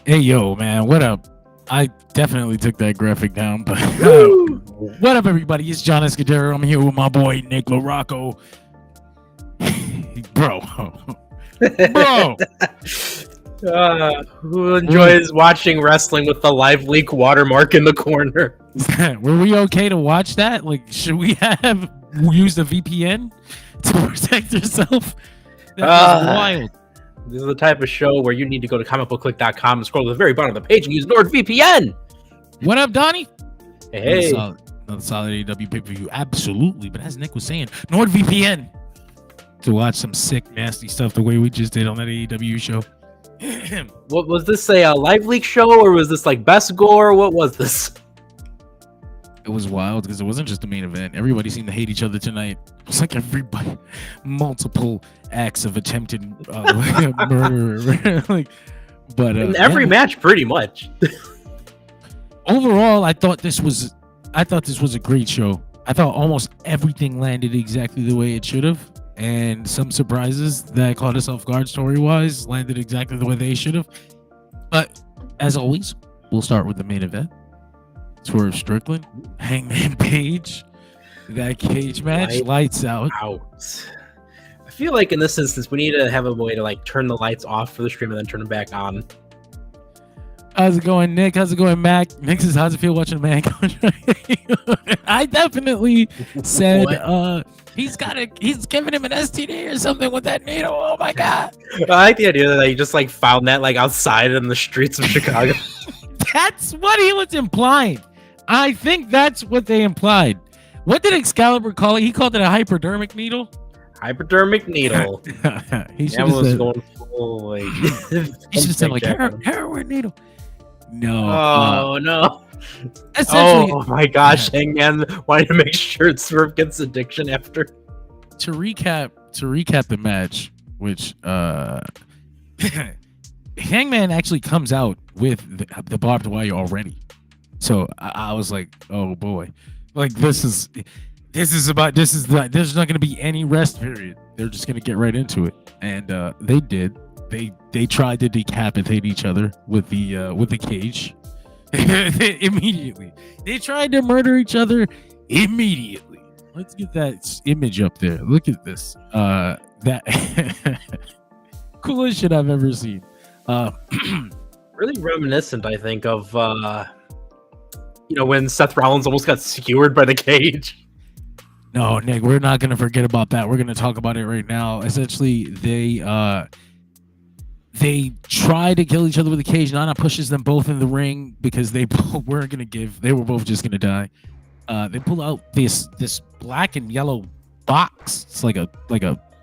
Hey, yo, man, what up? I definitely took that graphic down, but what up, everybody? It's Jon Escudero. I'm here with my boy, Nick LaRocco. Bro. Who enjoys watching wrestling with the live leak watermark in the corner? Were we okay to watch that? Like, should we have used a VPN to protect yourself? That was wild. This is the type of show where you need to go to comicbookclick.com and scroll to the very bottom of the page and use NordVPN. What up, Donnie? Hey. Another solid AEW pay-per-view. Absolutely. But as Nick was saying, NordVPN to watch some sick, nasty stuff the way we just did on that AEW show. What was this, a live leak show, or was this like best gore? What was this? It was wild because it wasn't just the main event. Everybody seemed to hate each other tonight. It was like everybody, multiple acts of attempted murder. In every match, pretty much. Overall, I thought this was a great show. I thought almost everything landed exactly the way it should have, and some surprises that caught us off guard story-wise landed exactly the way they should have. But as always, we'll start with the main event. Swerve Strickland, Hangman Page, that cage match, lights out. I feel like in this instance, we need to have a way to like turn the lights off for the stream and then turn them back on. How's it going, Nick? How's it going, Mac? Nick says, how's it feel watching a man contract? I definitely said he's giving him an STD or something with that needle. Oh my god. I like the idea that he just like found that like outside in the streets of Chicago. That's what he was implying. I think that's what they implied. What did Excalibur call it? He called it a hypodermic needle. Hypodermic needle. He should have said, going full, like, he should have said like heroin needle. No. Oh no. Oh my gosh, Hangman wanted to make sure Swerve gets addiction after. To recap the match, which Hangman actually comes out with the barbed wire already. So I was like, oh boy, like there's not going to be any rest period. They're just going to get right into it. And they did. They tried to decapitate each other with the cage immediately. They tried to murder each other immediately. Let's get that image up there. Look at this. That coolest shit I've ever seen. Really reminiscent, I think, of when Seth Rollins almost got skewered by the cage. No, Nick, we're not gonna forget about that. We're gonna talk about it right now. Essentially, they try to kill each other with a cage. Nana pushes them both in the ring because they both weren't gonna give. They were both just gonna die. They pull out this black and yellow box. It's like a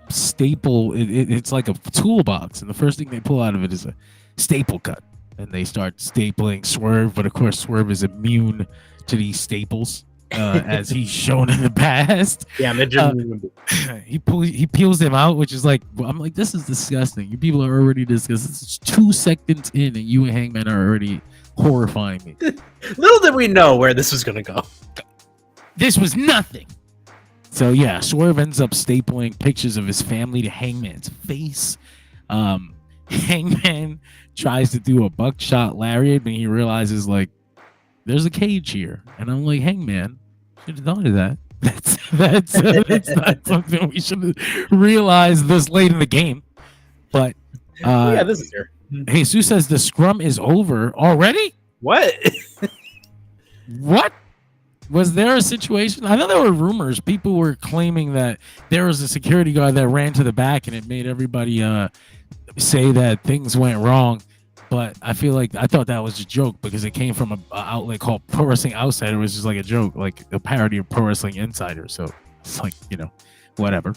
staple. It's like a toolbox, and the first thing they pull out of it is a staple gun, and they start stapling Swerve. But of course, Swerve is immune to these staples, as he's shown in the past. Yeah, he peels them out, which is like, I'm like, this is disgusting. You people are already disgusting. It's 2 seconds in, and you and Hangman are already horrifying me. Little did we know where this was gonna go. This was nothing. So yeah, Swerve ends up stapling pictures of his family to Hangman's face. Hangman tries to do a buckshot lariat, but he realizes like there's a cage here, and I'm like, Hangman, should have thought of that. That's not something we should have realized this late in the game. But yeah, this is here. Jesus says the scrum is over already. What? What? Was there a situation? I know there were rumors. People were claiming that there was a security guard that ran to the back and it made everybody say that things went wrong. But I thought that was a joke because it came from an outlet called Pro Wrestling Outsider, which is like a joke, like a parody of Pro Wrestling Insider. So it's like, whatever.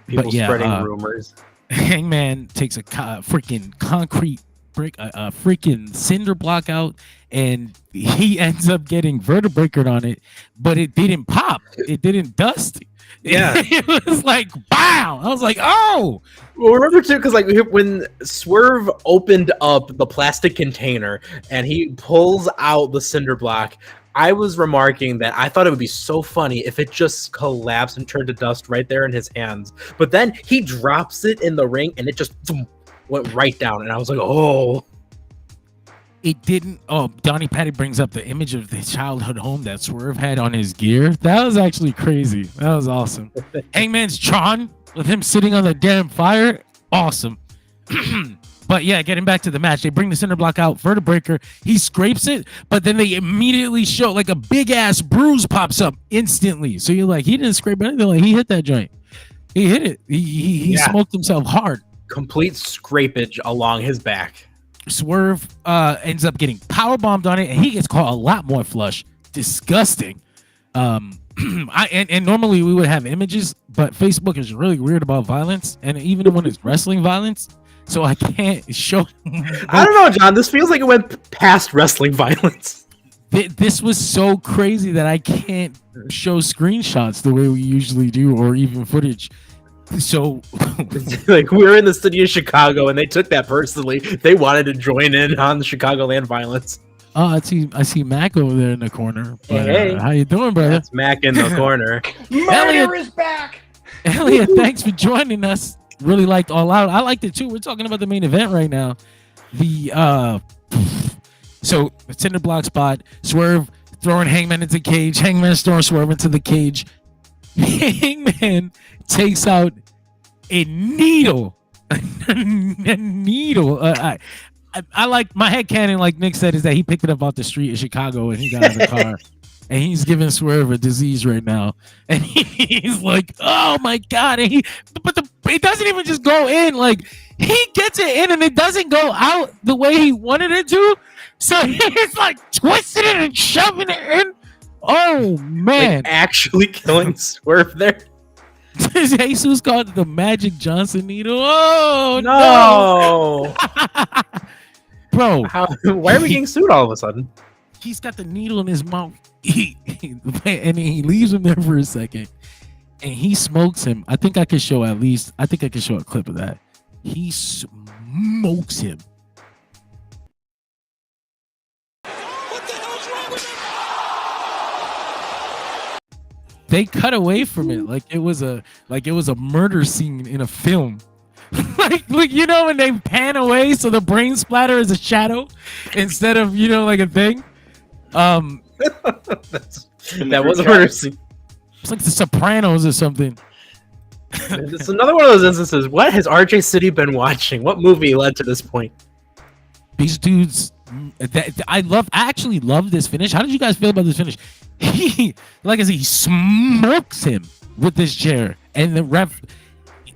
People spreading rumors. Hangman takes a freaking concrete brick, a freaking cinder block out, and he ends up getting vertebrated on it, but it didn't pop. It didn't dust. Yeah. It was like, wow. I was like, oh. Well, remember too, because like when Swerve opened up the plastic container and he pulls out the cinder block, I was remarking that I thought it would be so funny if it just collapsed and turned to dust right there in his hands. But then he drops it in the ring and it just went right down. And I was like, oh. it didn't. Oh, Donnie Patty brings up the image of the childhood home that Swerve had on his gear. That was actually crazy. That was awesome. Hangman's Tron with him sitting on the damn fire. Awesome. But yeah, getting back to the match, they bring the cinder block out, vertebraker. He scrapes it, but then they immediately show like a big ass bruise pops up instantly. So you're like, he didn't scrape anything. Like he hit that joint. He hit it. He smoked himself hard. Complete scrapage along his back. Swerve ends up getting power bombed on it, and he gets caught a lot more flush. Disgusting. And normally we would have images, but Facebook is really weird about violence, and even when it's wrestling violence, so I can't show. I don't know, John. This feels like it went past wrestling violence. This was so crazy that I can't show screenshots the way we usually do, or even footage. So, like, we were in the city of Chicago, and they took that personally. They wanted to join in on the Chicagoland violence. Oh, I see Mac over there in the corner. But, hey, how you doing, brother? That's Mac in the corner. Murder is back. Elliot, thanks for joining us. Really liked All Out. I liked it too. We're talking about the main event right now. So the cinder block spot, Swerve throwing Hangman into the cage. Hangman throwing Swerve into the cage. Hangman takes out a needle. A needle. I like my headcanon, like Nick said, is that he picked it up off the street in Chicago and he got in the car. And he's giving Swerve a disease right now. And he's like, oh my God. And it doesn't even just go in. Like, he gets it in and it doesn't go out the way he wanted it to. So he's like twisting it and shoving it in. Oh, man. Like, actually killing Swerve there. Jesus called it the Magic Johnson needle. Oh, no. Bro. Why are we getting sued all of a sudden? He's got the needle in his mouth. And he leaves him there for a second. And he smokes him. I think I could show a clip of that. He smokes him. What the hell's wrong with him? They cut away from it like it was a murder scene in a film. like you know when they pan away so the brain splatter is a shadow instead of like a thing. That was a murder scene. It's like The Sopranos or something. It's another one of those instances. What has RJ City been watching? What movie led to this point? These dudes, I actually love this finish. How did you guys feel about this finish? Like I said, he smokes him with this chair, and the ref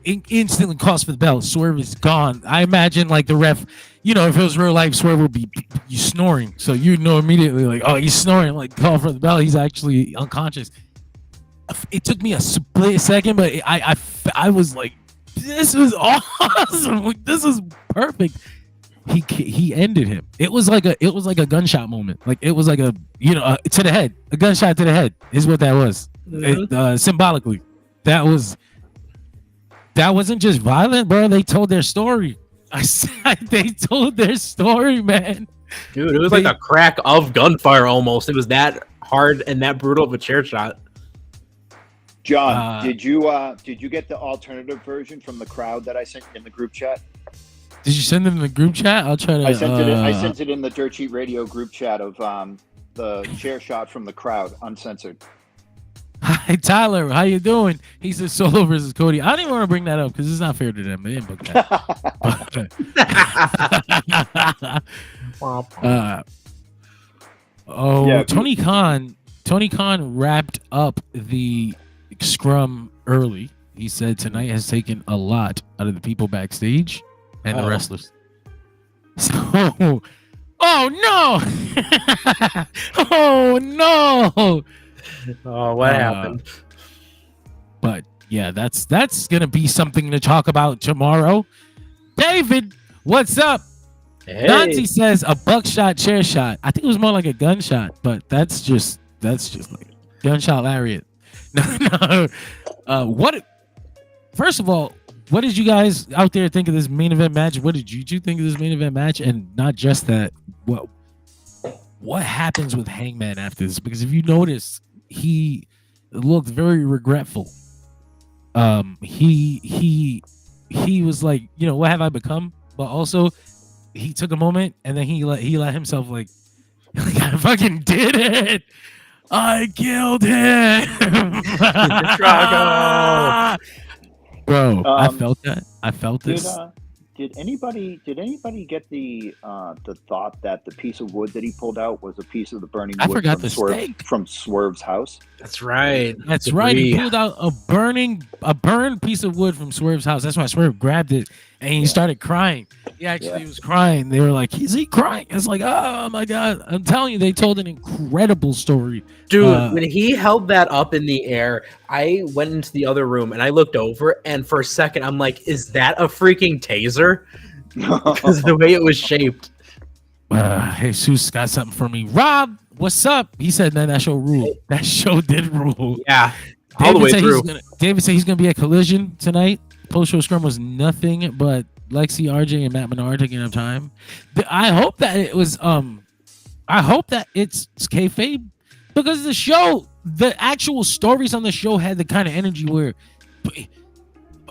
instantly calls for the bell. Swerve is gone. I imagine like the ref, if it was real life, Swerve would be snoring, so immediately like, oh, he's snoring. Like, call for the bell. He's actually unconscious. It took me a split second, but I was like, this is awesome. Like, this is perfect. He ended him. It was like a gunshot moment. Like, it was like a to the head. A gunshot to the head is what that was. Mm-hmm. Symbolically, that wasn't just violent, bro. They told their story. I said they told their story, man. Dude, it was like a crack of gunfire almost. It was that hard and that brutal of a chair shot. John, did you get the alternative version from the crowd that I sent in the group chat? Did you send them in the group chat? I'll try to. I sent it in the Dirt Sheet Radio group chat of the chair shot from the crowd, uncensored. Hi Tyler, how you doing? He says Solo versus Cody. I didn't want to bring that up because it's not fair to them. They didn't book that. Tony Khan wrapped up the scrum early. He said tonight has taken a lot out of the people backstage and the wrestlers. So, oh no! Oh no! Oh, what happened? But yeah, that's gonna be something to talk about tomorrow. David, what's up? Hey. Nancy says a buckshot chair shot. I think it was more like a gunshot, but that's just like gunshot lariat. No. First of all, what did you guys out there think of this main event match? What did you two think of this main event match? And not just that, what happens with Hangman after this? Because if you notice, he looked very regretful. He was like, what have I become? But also, he took a moment and then he let himself like I fucking did it. I killed him. Drago. Bro, I felt that. I felt this. Did anybody get the thought that the piece of wood that he pulled out was a piece of the burning wood forgot the steak. from Swerve's house? That's right. That's right. He pulled out a burned piece of wood from Swerve's house. That's why Swerve grabbed it and he started crying. He actually was crying. They were like, "Is he crying?" It's like, oh my god! I'm telling you, they told an incredible story, dude. When he held that up in the air, I went into the other room and I looked over, and for a second, I'm like, "Is that a freaking taser?" Because the way it was shaped. Jesus got something for me. Rob, what's up? He said, "Man, that show ruled. That show did rule." Yeah, all the way through. David said he's gonna be at Collision tonight. Post-show scrum was nothing but Lexi, RJ, and Matt Menard taking up time. I hope that it was. I hope that it's kayfabe because the show, the actual stories on the show had the kind of energy where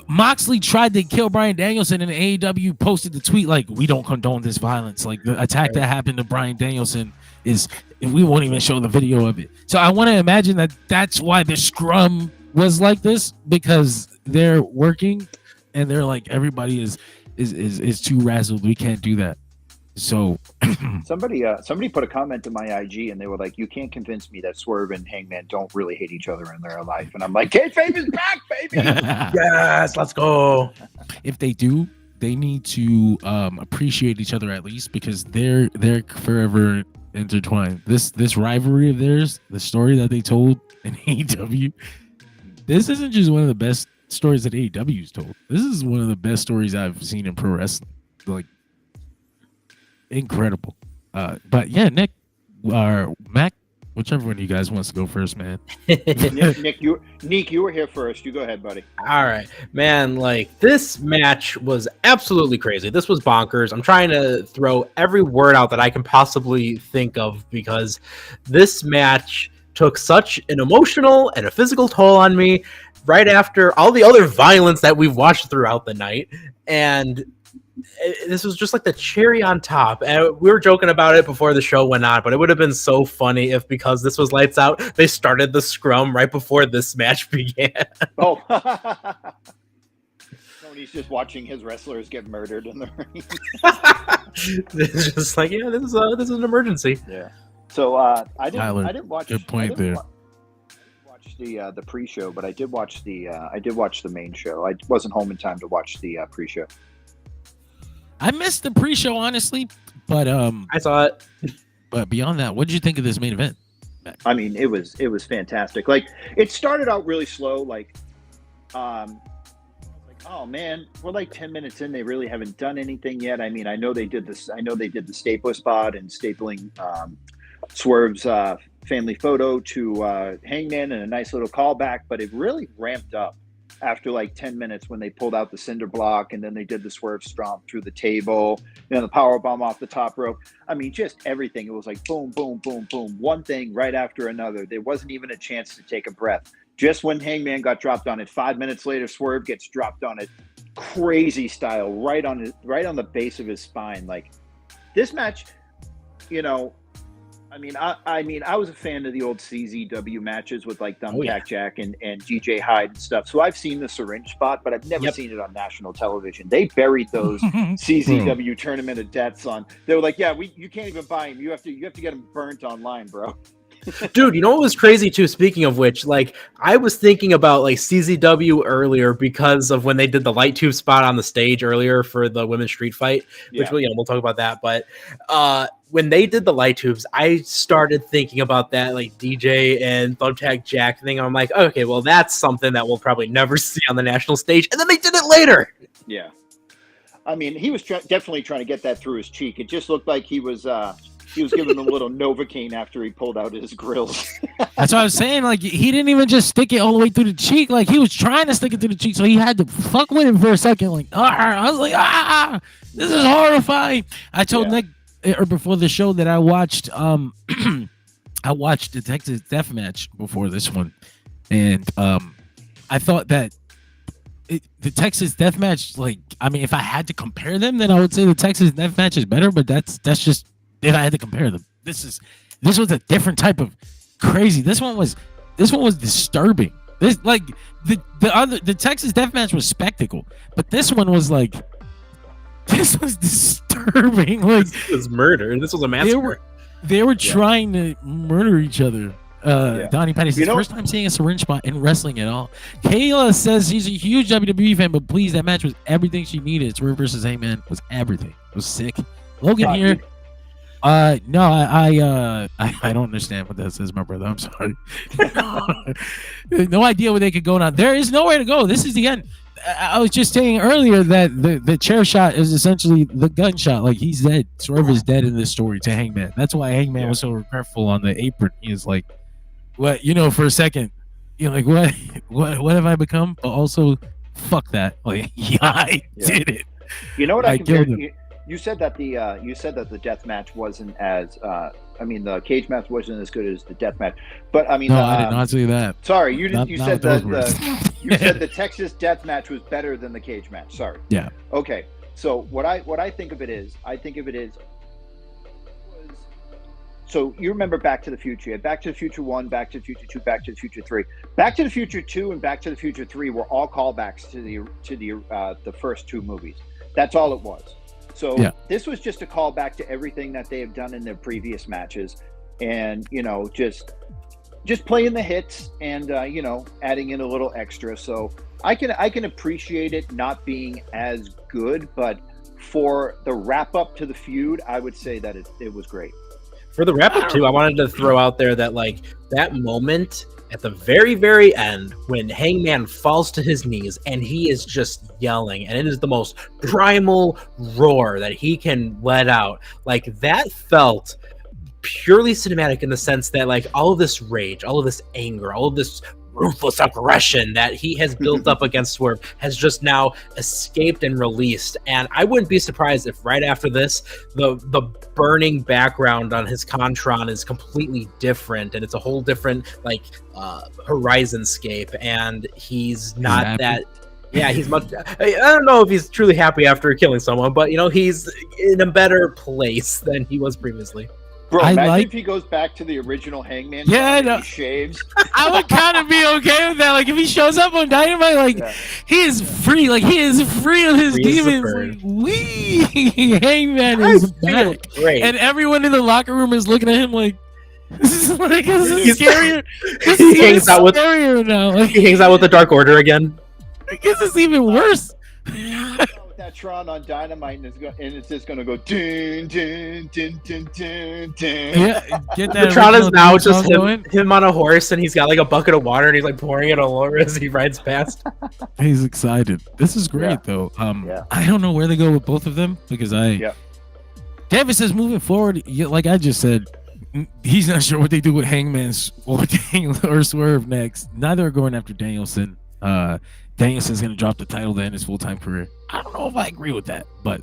Moxley tried to kill Bryan Danielson and AEW posted the tweet like, "We don't condone this violence." Like the attack that happened to Bryan Danielson is, we won't even show the video of it. So I want to imagine that that's why the scrum was like this, because they're working and they're like, everybody is too razzled. We can't do that. So somebody put a comment to my IG and they were like, "You can't convince me that Swerve and Hangman don't really hate each other in their life." And I'm like, kayfabe is back, baby. Yes, let's go. If they do, they need to appreciate each other at least, because they're forever intertwined. This rivalry of theirs, the story that they told in AEW, this isn't just one of the best stories that AEW's told. This is one of the best stories I've seen in pro wrestling. Like, incredible. But yeah, Nick or Mac, whichever one of you guys wants to go first, man. Nick, you were here first. You go ahead, buddy. All right, man. Like, this match was absolutely crazy. This was bonkers. I'm trying to throw every word out that I can possibly think of, because this match took such an emotional and a physical toll on me right after all the other violence that we've watched throughout the night. And this was just like the cherry on top. And we were joking about it before the show went on, but it would have been so funny if, because this was lights out, they started the scrum right before this match began. Oh. Tony's just watching his wrestlers get murdered in the ring. It's just like, yeah, this is an emergency. Yeah. So I didn't watch. Good point there. Watch the pre-show, but I did watch the main show. I wasn't home in time to watch the pre-show. I missed the pre-show, honestly, but I saw it. But beyond that, what did you think of this main event? I mean, it was fantastic. Like, it started out really slow. Like, oh man, we're like 10 minutes in. They really haven't done anything yet. I mean, I know they did this. I know they did the stapler spot and stapling Swerve's family photo to Hangman and a nice little callback, but it really ramped up after like 10 minutes when they pulled out the cinder block and then they did the Swerve stomp through the table, the power bomb off the top rope. I mean, just everything. It was like boom, boom, boom, boom, one thing right after another. There wasn't even a chance to take a breath. Just when Hangman got dropped on it, 5 minutes later, Swerve gets dropped on it, crazy style, right on the base of his spine. Like, this match, I was a fan of the old CZW matches with like Thumbtack Jack and DJ Hyde and stuff. So I've seen the syringe spot, but I've never seen it on national television. They buried those CZW Tournament of Deaths on. They were like, yeah, you can't even buy them. You have to get them burnt online, bro. Dude, you know what was crazy too? Speaking of which, like, I was thinking about like CZW earlier because of when they did the light tube spot on the stage earlier for the women's street fight, which we'll talk about that. But when they did the light tubes, I started thinking about that like DJ and Thumbtack Jack thing. I'm like, okay, well, that's something that we'll probably never see on the national stage. And then they did it later. Yeah. I mean, he was definitely trying to get that through his cheek. It just looked like he was giving them a little Novocaine after he pulled out his grills. That's what I was saying. Like, he didn't even just stick it all the way through the cheek. Like, he was trying to stick it through the cheek, so he had to fuck with it for a second. Like, I was like, this is horrifying. I told Nick before the show that I watched Detective Deathmatch before this one, and I thought that the Texas death match, like, I mean, if I had to compare them, then I would say the Texas death match is better, but that's just if I had to compare them. This was a different type of crazy. This one was disturbing. This, like, the Texas death match was spectacle, but this one was like, this was disturbing. Like, this was murder. This was a massacre. They were trying to murder each other. Donnie Petty says, first time seeing a syringe spot in wrestling at all. Kayla says she's a huge WWE fan, but please, that match was everything she needed. Swerve versus Hangman was everything. It was sick. Logan here. No, I don't understand what that says, my brother. I'm sorry. No idea where they could go now. There is nowhere to go. This is the end. I was just saying earlier that the chair shot is essentially the gunshot. Like, he's dead. Swerve is dead in this story to Hangman. That's why Hangman was so regretful on the apron. He is like, what, for a second, like, what have I become? But also, fuck that. Like, I did it. You know what I killed him. You said that the death match wasn't as the cage match wasn't as good as the death match, but I mean, no, I did not say that. Sorry, you said that you said the Texas death match was better than the cage match. Sorry. Yeah. Okay. So what I think of it is, so you remember Back to the Future? You had Back to the Future 1, Back to the Future 2, Back to the Future 3. Back to the Future 2 and Back to the Future 3 were all callbacks to the first two movies. That's all it was. So this was just a callback to everything that they have done in their previous matches, and just playing the hits and adding in a little extra. So I can appreciate it not being as good, but for the wrap up to the feud, I would say that it was great. For the wrap up too, I wanted to throw out there that, like, that moment at the very, very end when Hangman falls to his knees and he is just yelling, and it is the most primal roar that he can let out. Like, that felt purely cinematic in the sense that, like, all of this rage, all of this anger, all of this ruthless aggression that he has built up against Swerve has just now escaped and released. And I wouldn't be surprised if right after this, the burning background on his Contron is completely different, and it's a whole different, like, horizonscape, and he's not that. Yeah, he's much. I don't know if he's truly happy after killing someone, but he's in a better place than he was previously. Bro, imagine if he goes back to the original Hangman. Yeah, no. He shaves. I would kind of be okay with that. Like, if he shows up on Dynamite, like, he is free. Like, he is free of his demons. Like, Hangman is back. Great. And everyone in the locker room is looking at him like, this is scarier. This is scarier now. Like, he hangs out with the Dark Order again. I guess it's even worse. That Tron on Dynamite, and it's just gonna go dun, dun, dun, dun, dun, dun. Yeah, get that. The Tron is now just him on a horse, and he's got like a bucket of water, and he's like pouring it all over as he rides past. He's excited. This is great though. I don't know where they go with both of them because David says moving forward, like I just said, he's not sure what they do with Hangman's or Swerve next. Neither are going after Danielson. Danielson's gonna drop the title to end his full-time career. I don't know if I agree with that, but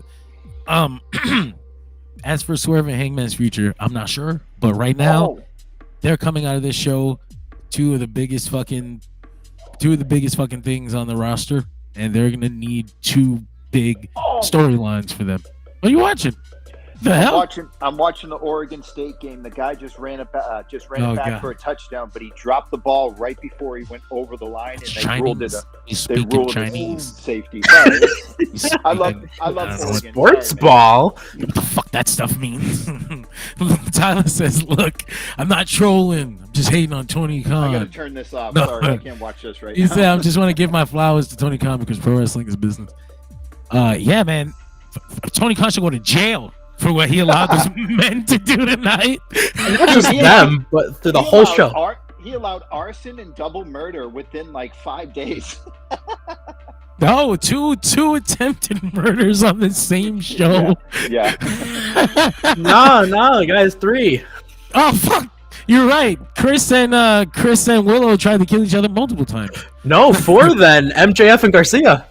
as for Swerve and Hangman's future, I'm not sure. But right now, they're coming out of this show, two of the biggest fucking things on the roster, and they're gonna need two big storylines for them. What are you watching? The hell? I'm watching the Oregon State game. The guy just ran it back for a touchdown, but he dropped the ball right before he went over the line, and they ruled it Chinese safety. I love Oregon. Sports ball. What the fuck that stuff means? Tyler says, "Look, I'm not trolling. I'm just hating on Tony Khan." I gotta turn this off. No. Sorry, I can't watch this right now. He said, "I just want to give my flowers to Tony Khan because pro wrestling is business." Yeah, man. Tony Khan should go to jail for what he allowed those men to do tonight. Not just them, but through the whole show. He allowed arson and double murder within like 5 days. No, two attempted murders on the same show. Yeah. No, guys, 3. Oh fuck! You're right. Chris and Willow tried to kill each other multiple times. No, 4 then. MJF and Garcia.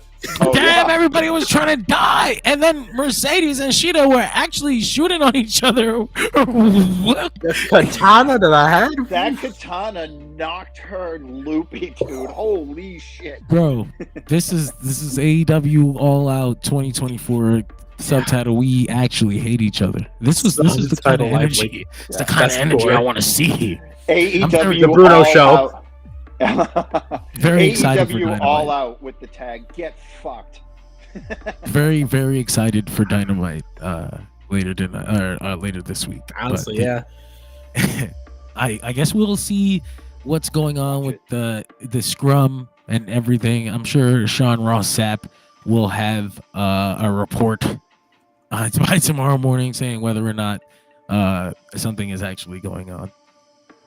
Damn, I everybody was trying to die, and then Mercedes and Shida were actually shooting on each other. What? Katana to the head. That katana knocked her loopy, dude. Holy shit, Bro, this is AEW All Out 2024 subtitle. We actually hate each other. This is the kind of energy. It's the kind of energy I want to see. AEW the Bruno All show. Out. Very excited for AEW Dynamite. All Out with the tag. Get fucked. Very, very excited for Dynamite later this week. Honestly, But yeah. I guess we'll see what's going on with the scrum and everything. I'm sure Sean Ross Sapp will have a report by tomorrow morning saying whether or not something is actually going on.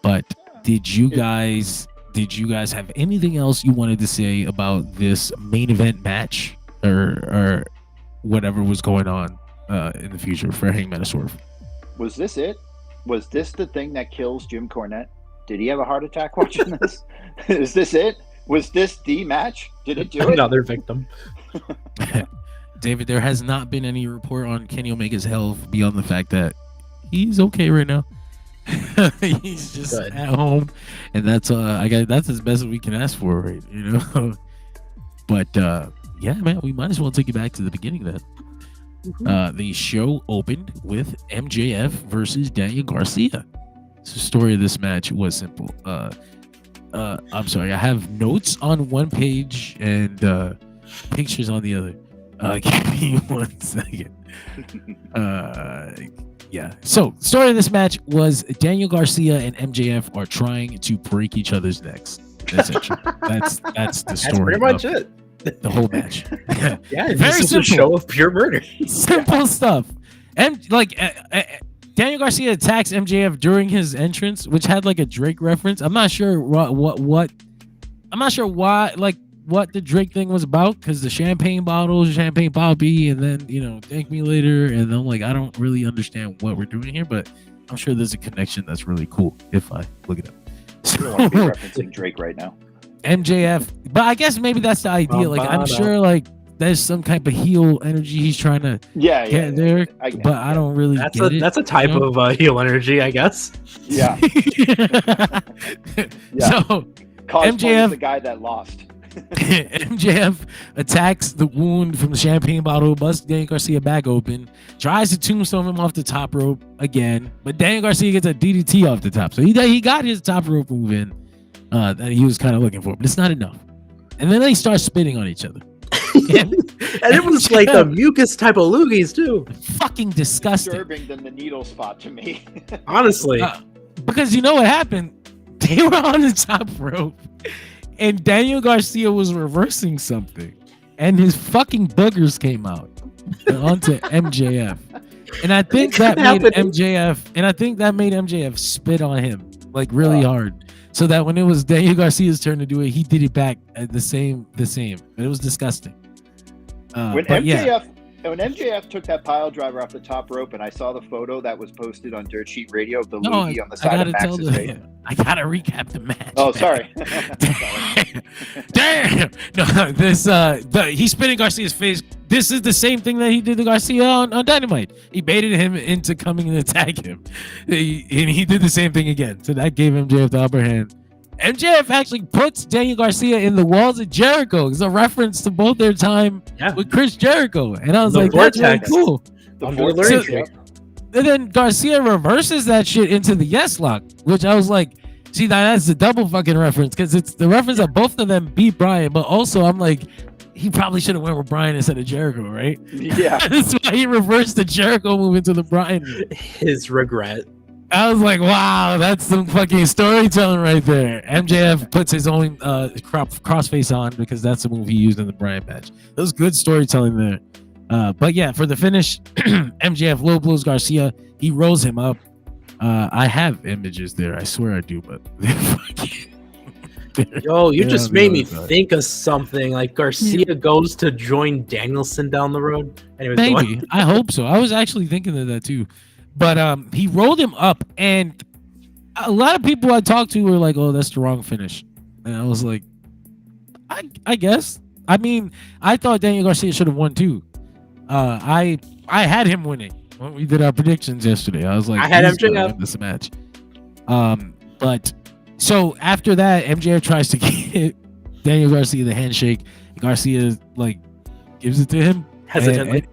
But did you guys have anything else you wanted to say about this main event match or whatever was going on in the future for Hangman and Swerve? Was this it? Was this the thing that kills Jim Cornette? Did he have a heart attack watching this? Is this it? Was this the match? Did it do it? Another victim. David, there has not been any report on Kenny Omega's health beyond the fact that he's okay right now. He's just Good. at home, and that's that's as best as we can ask for, right? You know. But yeah, man, we might as well take you back to the beginning then. The show opened with MJF versus Daniel Garcia. So the story of this match was simple. I'm sorry, I have notes on one page and pictures on the other. Give me 1 second. Yeah. So, story of this match was Daniel Garcia and MJF are trying to break each other's necks. That's the story. That's pretty much it. The whole match. Yeah, Very this is simple. a show of pure murder. Simple stuff. And Daniel Garcia attacks MJF during his entrance, which had like a Drake reference. I'm not sure what. I'm not sure why. Like what the Drake thing was about, because the champagne poppy, and then thank me later, and I'm like, I don't really understand what we're doing here, but I'm sure there's a connection that's really cool if I look it up. I don't want to be referencing Drake right now. MJF, but I guess maybe that's the idea. Like I'm sure like there's some type of heel energy he's trying to get there, but I don't really. That's a type of heel energy, I guess. Yeah. So MJF, the guy that lost. MJF attacks the wound from the champagne bottle, busts Daniel Garcia back open, tries to tombstone him off the top rope again, but Daniel Garcia gets a DDT off the top. So he got his top rope move in that he was kind of looking for, but it's not enough. And then they start spitting on each other. And it was like the mucus type of loogies too. Fucking disgusting. Disturbing than the needle spot to me. Honestly. Because you know what happened? They were on the top rope. And Daniel Garcia was reversing something, and his fucking boogers came out onto MJF, and I think that made MJF spit on him like really hard, so that when it was Daniel Garcia's turn to do it, he did it back at the same. It was disgusting. When MJF took that pile driver off the top rope, and I saw the photo that was posted on Dirt Sheet Radio of the loogie on the side of Max's face. I gotta recap the match. Oh, sorry. Damn. No, he's spitting Garcia's face. This is the same thing that he did to Garcia on Dynamite. He baited him into coming and attack him. And he did the same thing again. So that gave MJF the upper hand. MJF actually puts Daniel Garcia in the walls of Jericho. It's a reference to both their time with Chris Jericho. And I was like, that's really cool. And then Garcia reverses that shit into the yes lock, which I was like, see, that's a double fucking reference, because it's the reference that both of them beat Bryan, but also I'm like, he probably should have went with Bryan instead of Jericho, right? Yeah. That's why he reversed the Jericho move into the Bryan. His regret. I was like, wow, that's some fucking storytelling right there. MJF puts his own crossface on because that's the move he used in the Bryan match. That was good storytelling there. But yeah, for the finish, MJF low blows Garcia. He rolls him up. I have images there. I swear I do, but they're fucking... Yo, you just made me think of something. Like Garcia goes to join Danielson down the road. Anyways, maybe. I hope so. I was actually thinking of that too. But he rolled him up, and a lot of people I talked to were like, "Oh, that's the wrong finish," and I was like, "I guess I mean, I thought Daniel Garcia should have won too. I had him winning when we did our predictions yesterday. I was like, I had he's gonna MJF. win this match. But so after that, MJF tries to get Daniel Garcia the handshake. Garcia like gives it to him Hesitantly.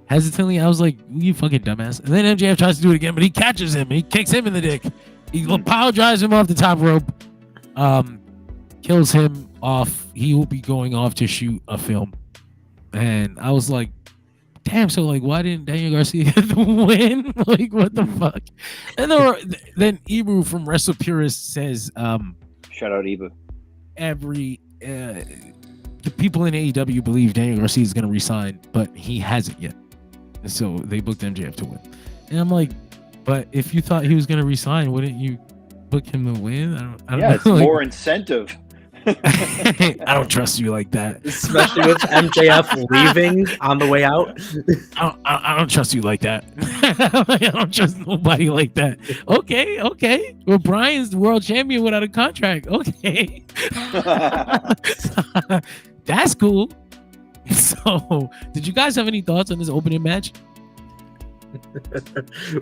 Hesitantly, I was like, "You fucking dumbass!" And then MJF tries to do it again, but he catches him and he kicks him in the dick. He pile drives him off the top rope, kills him off. He will be going off to shoot a film, and I was like, "Damn!" So like, why didn't Daniel Garcia get the win? Like, what the fuck? And then Ibu from Wrestle Purist says, Shout out Eva. the people in AEW believe Daniel Garcia is going to resign, but he hasn't yet. So they booked MJF to win. And I'm like, but if you thought he was going to resign, wouldn't you book him to win? I don't know. It's more incentive. I don't trust you like that. Especially with MJF leaving on the way out. I don't trust you like that. I don't trust nobody like that. Okay. Well, Bryan's the world champion without a contract. Okay. That's cool. So, did you guys have any thoughts on this opening match?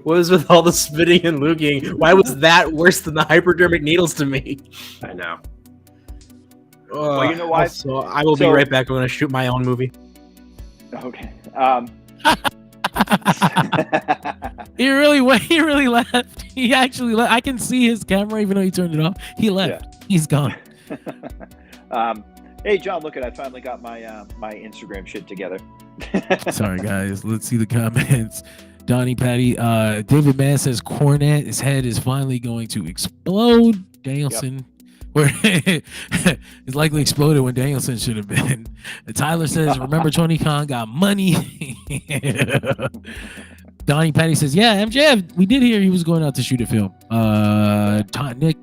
What was with all the spitting and looking? Why was that worse than the hypodermic needles to me? I know. Well, you know why? So I will be right back. I'm going to shoot my own movie. Okay. He really went. He really left. He actually left. I can see his camera, even though he turned it off. He left. Yeah. He's gone. Hey, John, look at I finally got my my Instagram shit together. Sorry, guys. Let's see the comments. Donnie Patty, David Mann says Cornette's head is finally going to explode. Danielson, where it's likely exploded when Danielson should have been. Tyler says, remember Tony Khan got money. Donnie Patty says, yeah, MJF, we did hear he was going out to shoot a film. Nick,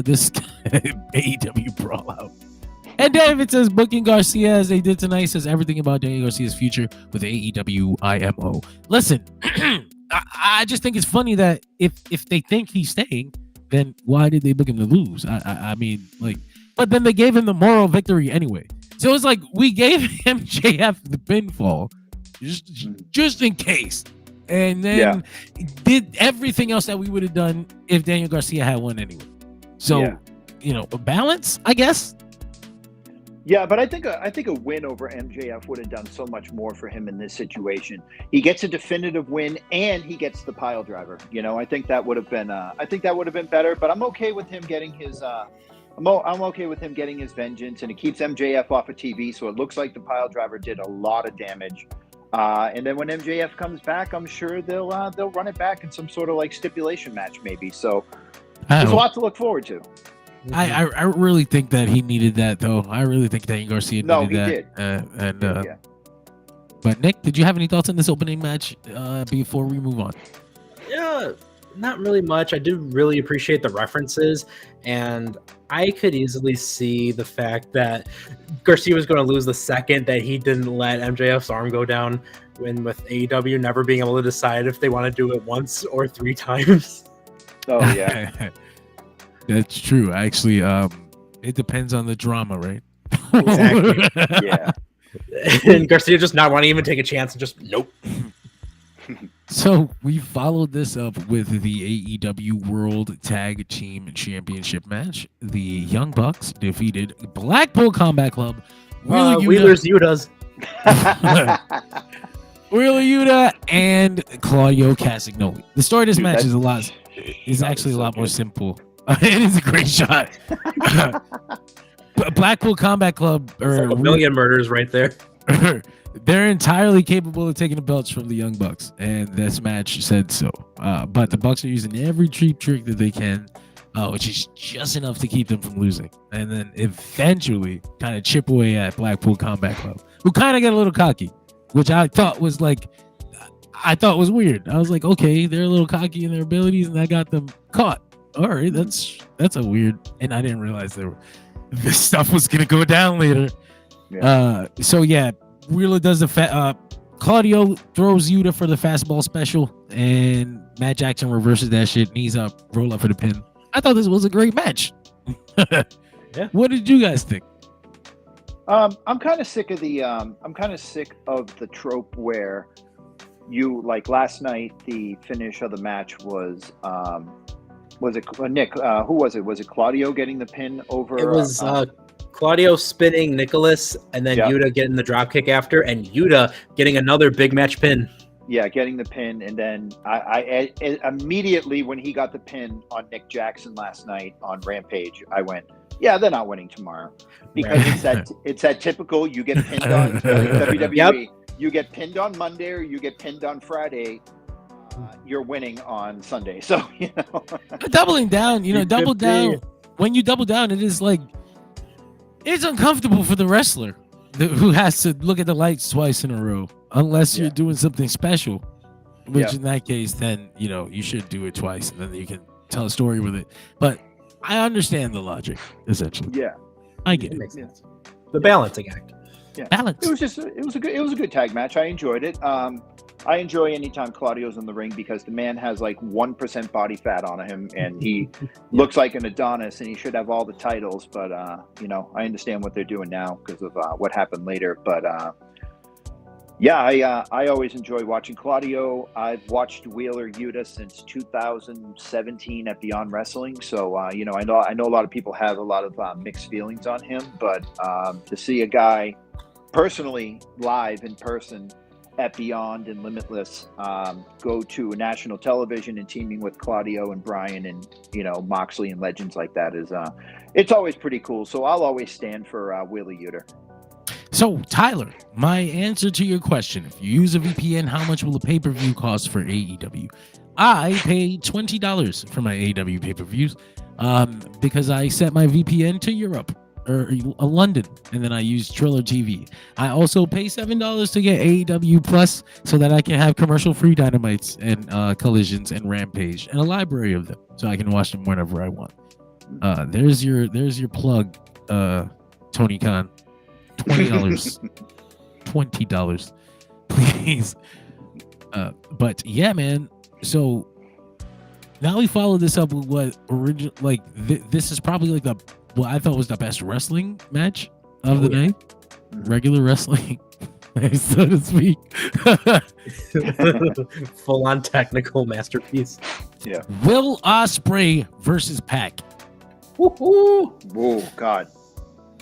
this AEW Brawl Out. And David says, booking Garcia as they did tonight says everything about Daniel Garcia's future with AEW IMO. Listen, I just think it's funny that if they think he's staying, then why did they book him to lose? I mean, like, but then they gave him the moral victory anyway. So it's like we gave MJF the pinfall just in case. And then did everything else that we would have done if Daniel Garcia had won anyway. So, you know, a balance, I guess. Yeah, but I think a win over MJF would have done so much more for him in this situation. He gets a definitive win and he gets the pile driver. You know, I think that would have been better. But I'm okay with him getting his I'm okay with him getting his vengeance, and it keeps MJF off of TV. So it looks like the pile driver did a lot of damage. And then when MJF comes back, I'm sure they'll run it back in some sort of like stipulation match, maybe. So there's a lot to look forward to. I really think that he needed that, though. I really think Daniel Garcia needed that. Did. But Nick, did you have any thoughts on this opening match before we move on? Yeah, not really much. I do really appreciate the references, and I could easily see the fact that Garcia was going to lose the second that he didn't let MJF's arm go down, when with AEW never being able to decide if they want to do it once or 3 times. Oh, yeah. That's true. Actually, it depends on the drama, right? Exactly. Yeah. And Garcia just not wanting to even take a chance and just nope. So we followed this up with the AEW World Tag Team Championship match. The Young Bucks defeated Blackpool Combat Club, Wheeler's Yutas, Wheeler Yuta, and Claudio Castagnoli. The story of this match is actually a lot more simple. It is a great shot. Blackpool Combat Club are like a million murders right there. They're entirely capable of taking the belts from the Young Bucks, and this match said so. But the Bucks are using every cheap trick that they can, which is just enough to keep them from losing, and then eventually kind of chip away at Blackpool Combat Club, who kind of got a little cocky, which I thought was weird. I was like, okay, they're a little cocky in their abilities, and I got them caught. All right, that's a weird, and I didn't realize this stuff was gonna go down later. Wheeler does the Claudio throws Yuta for the fastball special, and Matt Jackson reverses that shit, knees up, roll up for the pin. I thought this was a great match. Yeah. What did you guys think? I'm kind of sick of the trope where you like last night. The finish of the match was it Nick? Who was it? Was it Claudio getting the pin over? It was Claudio spinning Nicholas, and then Yuta getting the dropkick after, and Yuta getting another big match pin. Yeah, getting the pin, and then I immediately when he got the pin on Nick Jackson last night on Rampage, I went, yeah, they're not winning tomorrow because it's that typical you get pinned on WWE. Yep. You get pinned on Monday or you get pinned on Friday. You're winning on Sunday, so doubling down. Double down. When you double down, it is like it's uncomfortable for the wrestler who has to look at the lights twice in a row, unless you're doing something special. Which in that case, then you should do it twice, and then you can tell a story with it. But I understand the logic, essentially. Yeah, I get it. It Makes sense. The balancing act. Yeah, balance. It was a good tag match. I enjoyed it. I enjoy anytime Claudio's in the ring because the man has like 1% body fat on him, and he looks like an Adonis, and he should have all the titles. But I understand what they're doing now because of what happened later. But I always enjoy watching Claudio. I've watched Wheeler Yuta since 2017 at Beyond Wrestling, so I know a lot of people have a lot of mixed feelings on him, but to see a guy personally live in person at Beyond and Limitless go to national television and teaming with Claudio and Bryan and Moxley and legends like that is it's always pretty cool. So I'll always stand for Wheeler Yuta. So, Tyler, my answer to your question, if you use a VPN, how much will a pay-per-view cost for AEW? I pay $20 for my AEW pay-per-views because I set my VPN to Europe or London, and then I use Triller TV. I also pay $7 to get AEW Plus so that I can have commercial-free Dynamites and Collisions and Rampage and a library of them so I can watch them whenever I want. There's your plug, Tony Khan. $20 please. But yeah, man, so now we follow this up with what original this is probably like what I thought was the best wrestling match of the night. Regular wrestling, so to speak. Full on technical masterpiece. Yeah. Will Ospreay versus Pac. Woo-hoo. Oh God.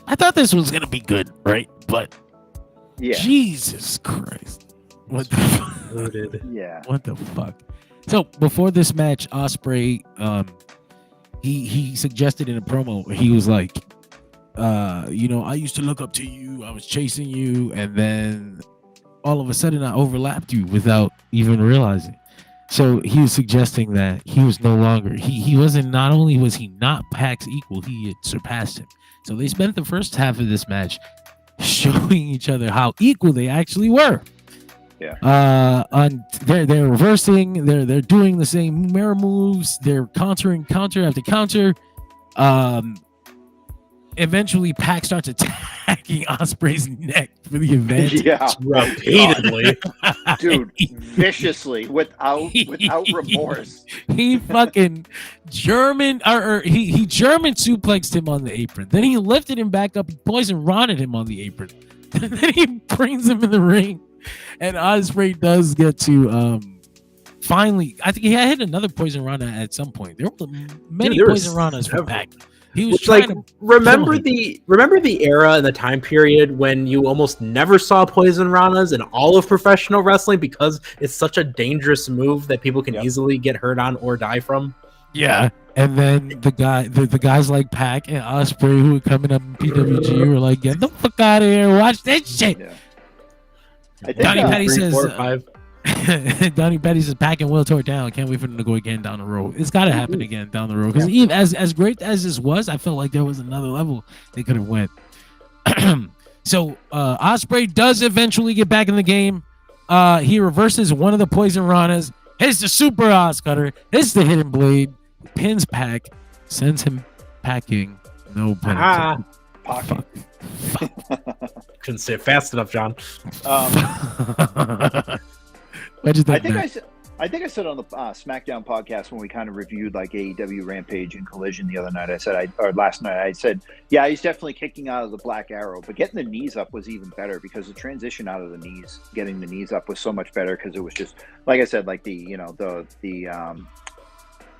I thought this was gonna be good, right? But yeah, Jesus Christ, what the fuck? Yeah, what the fuck? So before this match, Ospreay, he suggested in a promo, he was like, I used to look up to you, I was chasing you, and then all of a sudden I overlapped you without even realizing. So he was suggesting that he was no longer he wasn't. Not only was he not Pac's equal, he had surpassed him. So they spent the first half of this match showing each other how equal they actually were. Yeah. They're reversing. They're doing the same mirror moves. They're countering counter after counter. Eventually, Pac starts attacking Ospreay's neck for the advantage. Yeah, repeatedly, dude, viciously, without remorse. He fucking German he German suplexed him on the apron. Then he lifted him back up. He poison Ron'd him on the apron. Then he brings him in the ring, and Ospreay does get to finally. I think he had hit another poison Rana at some point. There were many poison Ranas for Pac. He was trying to remember the era and the time period when you almost never saw poison ranas in all of professional wrestling because it's such a dangerous move that people can easily get hurt on or die from. Yeah, and then the guys like Pac and Ospreay who were coming up in PWG were like, "Get the fuck out of here! Watch that shit." Yeah. I think, Donnie Petty 3, says. 4, 5. Donnie Petty says Pac and Will tore it down. Can't wait for them to go again down the road. It's got to happen again down the road because even as great as this was, I felt like there was another level they could have went. So Ospreay does eventually get back in the game. He reverses one of the poison ranas. Hits the super Oz cutter. Hits the hidden blade. Pins Pac. Sends him packing. No pun. Fuck. Couldn't say it fast enough, John. I I think I said on the SmackDown podcast when we kind of reviewed like AEW Rampage and Collision the other night. Or last night, I said, yeah, he's definitely kicking out of the Black Arrow, but getting the knees up was even better because the transition out of the knees, getting the knees up was so much better because it was just like I said, like the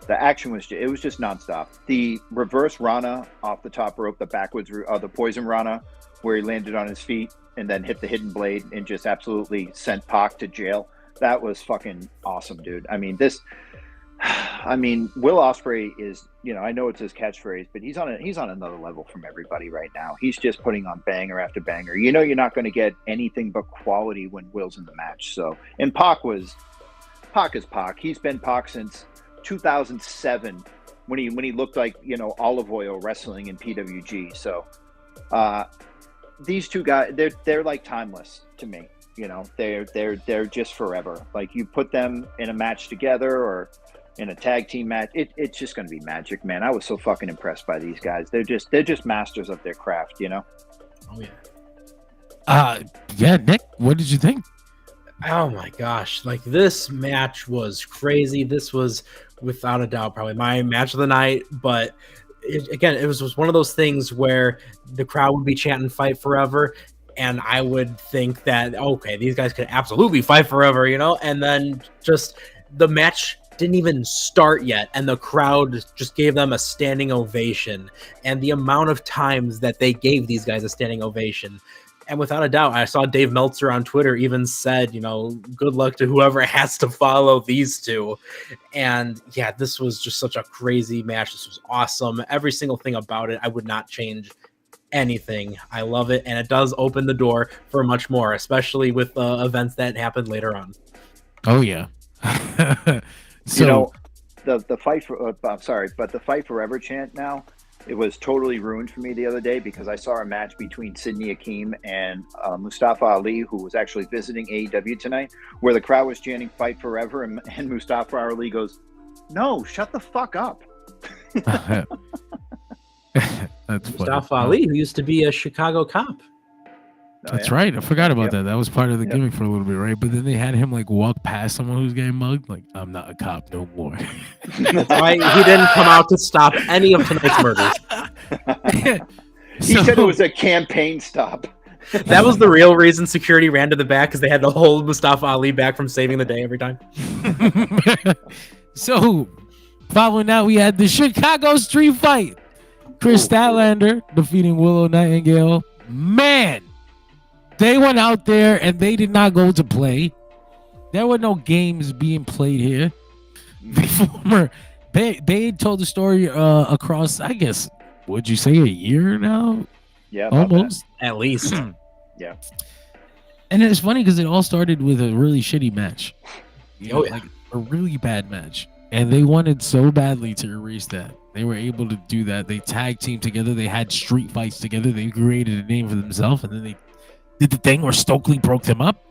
action was it was just nonstop. The reverse Rana off the top rope, the backwards, the poison Rana, where he landed on his feet and then hit the hidden blade and just absolutely sent Pac to jail. That was fucking awesome, dude. I mean, Will Ospreay is, I know it's his catchphrase, but he's on another level from everybody right now. He's just putting on banger after banger. You're not going to get anything but quality when Will's in the match. So, and Pac is Pac. He's been Pac since 2007 when he looked like, olive oil wrestling in PWG. So, these two guys, they're like timeless to me. They're just forever. Like you put them in a match together or in a tag team match, it's just going to be magic, man. I was so fucking impressed by these guys. They're just masters of their craft, Oh yeah, Nick, what did you think? Oh my gosh, like this match was crazy. This was without a doubt probably my match of the night, but it was one of those things where the crowd would be chanting "Fight Forever." And I would think that, okay, these guys could absolutely fight forever, and then just the match didn't even start yet. And the crowd just gave them a standing ovation. And the amount of times that they gave these guys a standing ovation. And without a doubt, I saw Dave Meltzer on Twitter even said, good luck to whoever has to follow these two. And yeah, this was just such a crazy match. This was awesome. Every single thing about it, I would not change anything. I love it, and it does open the door for much more, especially with events that happened later on. Oh yeah. So the fight for but the Fight Forever chant now, it was totally ruined for me the other day because I saw a match between Sidney Akeem and Mustafa Ali, who was actually visiting AEW tonight, where the crowd was chanting "Fight Forever," and Mustafa Ali goes, "No, shut the fuck up." That's Mustafa Ali, who used to be a Chicago cop. That's right. I forgot about that. That was part of the gimmick for a little bit, right? But then they had him like walk past someone who's getting mugged. Like, I'm not a cop no more. That's why he didn't come out to stop any of tonight's murders. He said it was a campaign stop. That was the real reason security ran to the back, because they had to hold Mustafa Ali back from saving the day every time. So, following that, we had the Chicago Street Fight. Chris Statlander defeating Willow Nightingale. Man, they went out there and they did not go to play. There were no games being played here. They told the story across, I guess, would you say a year now? Yeah, almost at least. Yeah. And it's funny because it all started with a really shitty match. Like a really bad match. And they wanted so badly to erase that. They were able to do that. They tag teamed together. They had street fights together. They created a name for themselves. And then they did the thing where Stokely broke them up.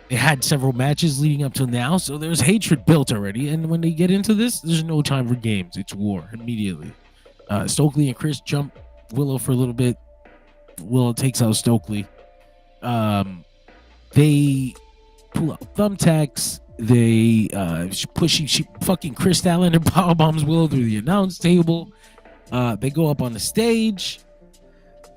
They had several matches leading up to now. So there's hatred built already. And when they get into this, there's no time for games. It's war immediately. Stokely and Chris jump Willow for a little bit. Willow takes out Stokely. They pull out thumbtacks. They she fucking Chris Statlander power bombs Willow through the announce table. They go up on the stage.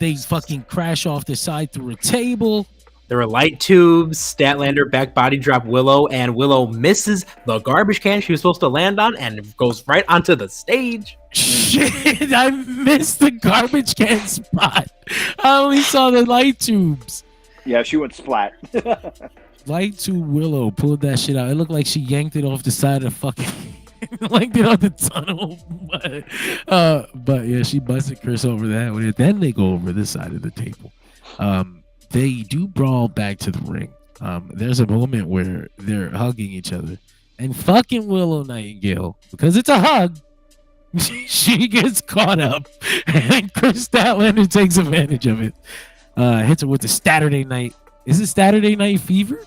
They fucking crash off the side through a table. There were light tubes. Statlander back body drop Willow, and Willow misses the garbage can she was supposed to land on and goes right onto the stage. Shit, I missed the garbage can spot. I only saw the light tubes. Yeah, she went splat. Light tube Willow pulled that shit out. It looked like she yanked it off the side of fucking yanked it on the tunnel. But yeah, she busted Chris over that way. Then they go over this side of the table. They do brawl back to the ring. There's a moment where they're hugging each other, and fucking Willow Nightingale, because it's a hug, she gets caught up, and Chris Statlander takes advantage of it. Hits her with the Saturday Night. Is it Saturday Night Fever?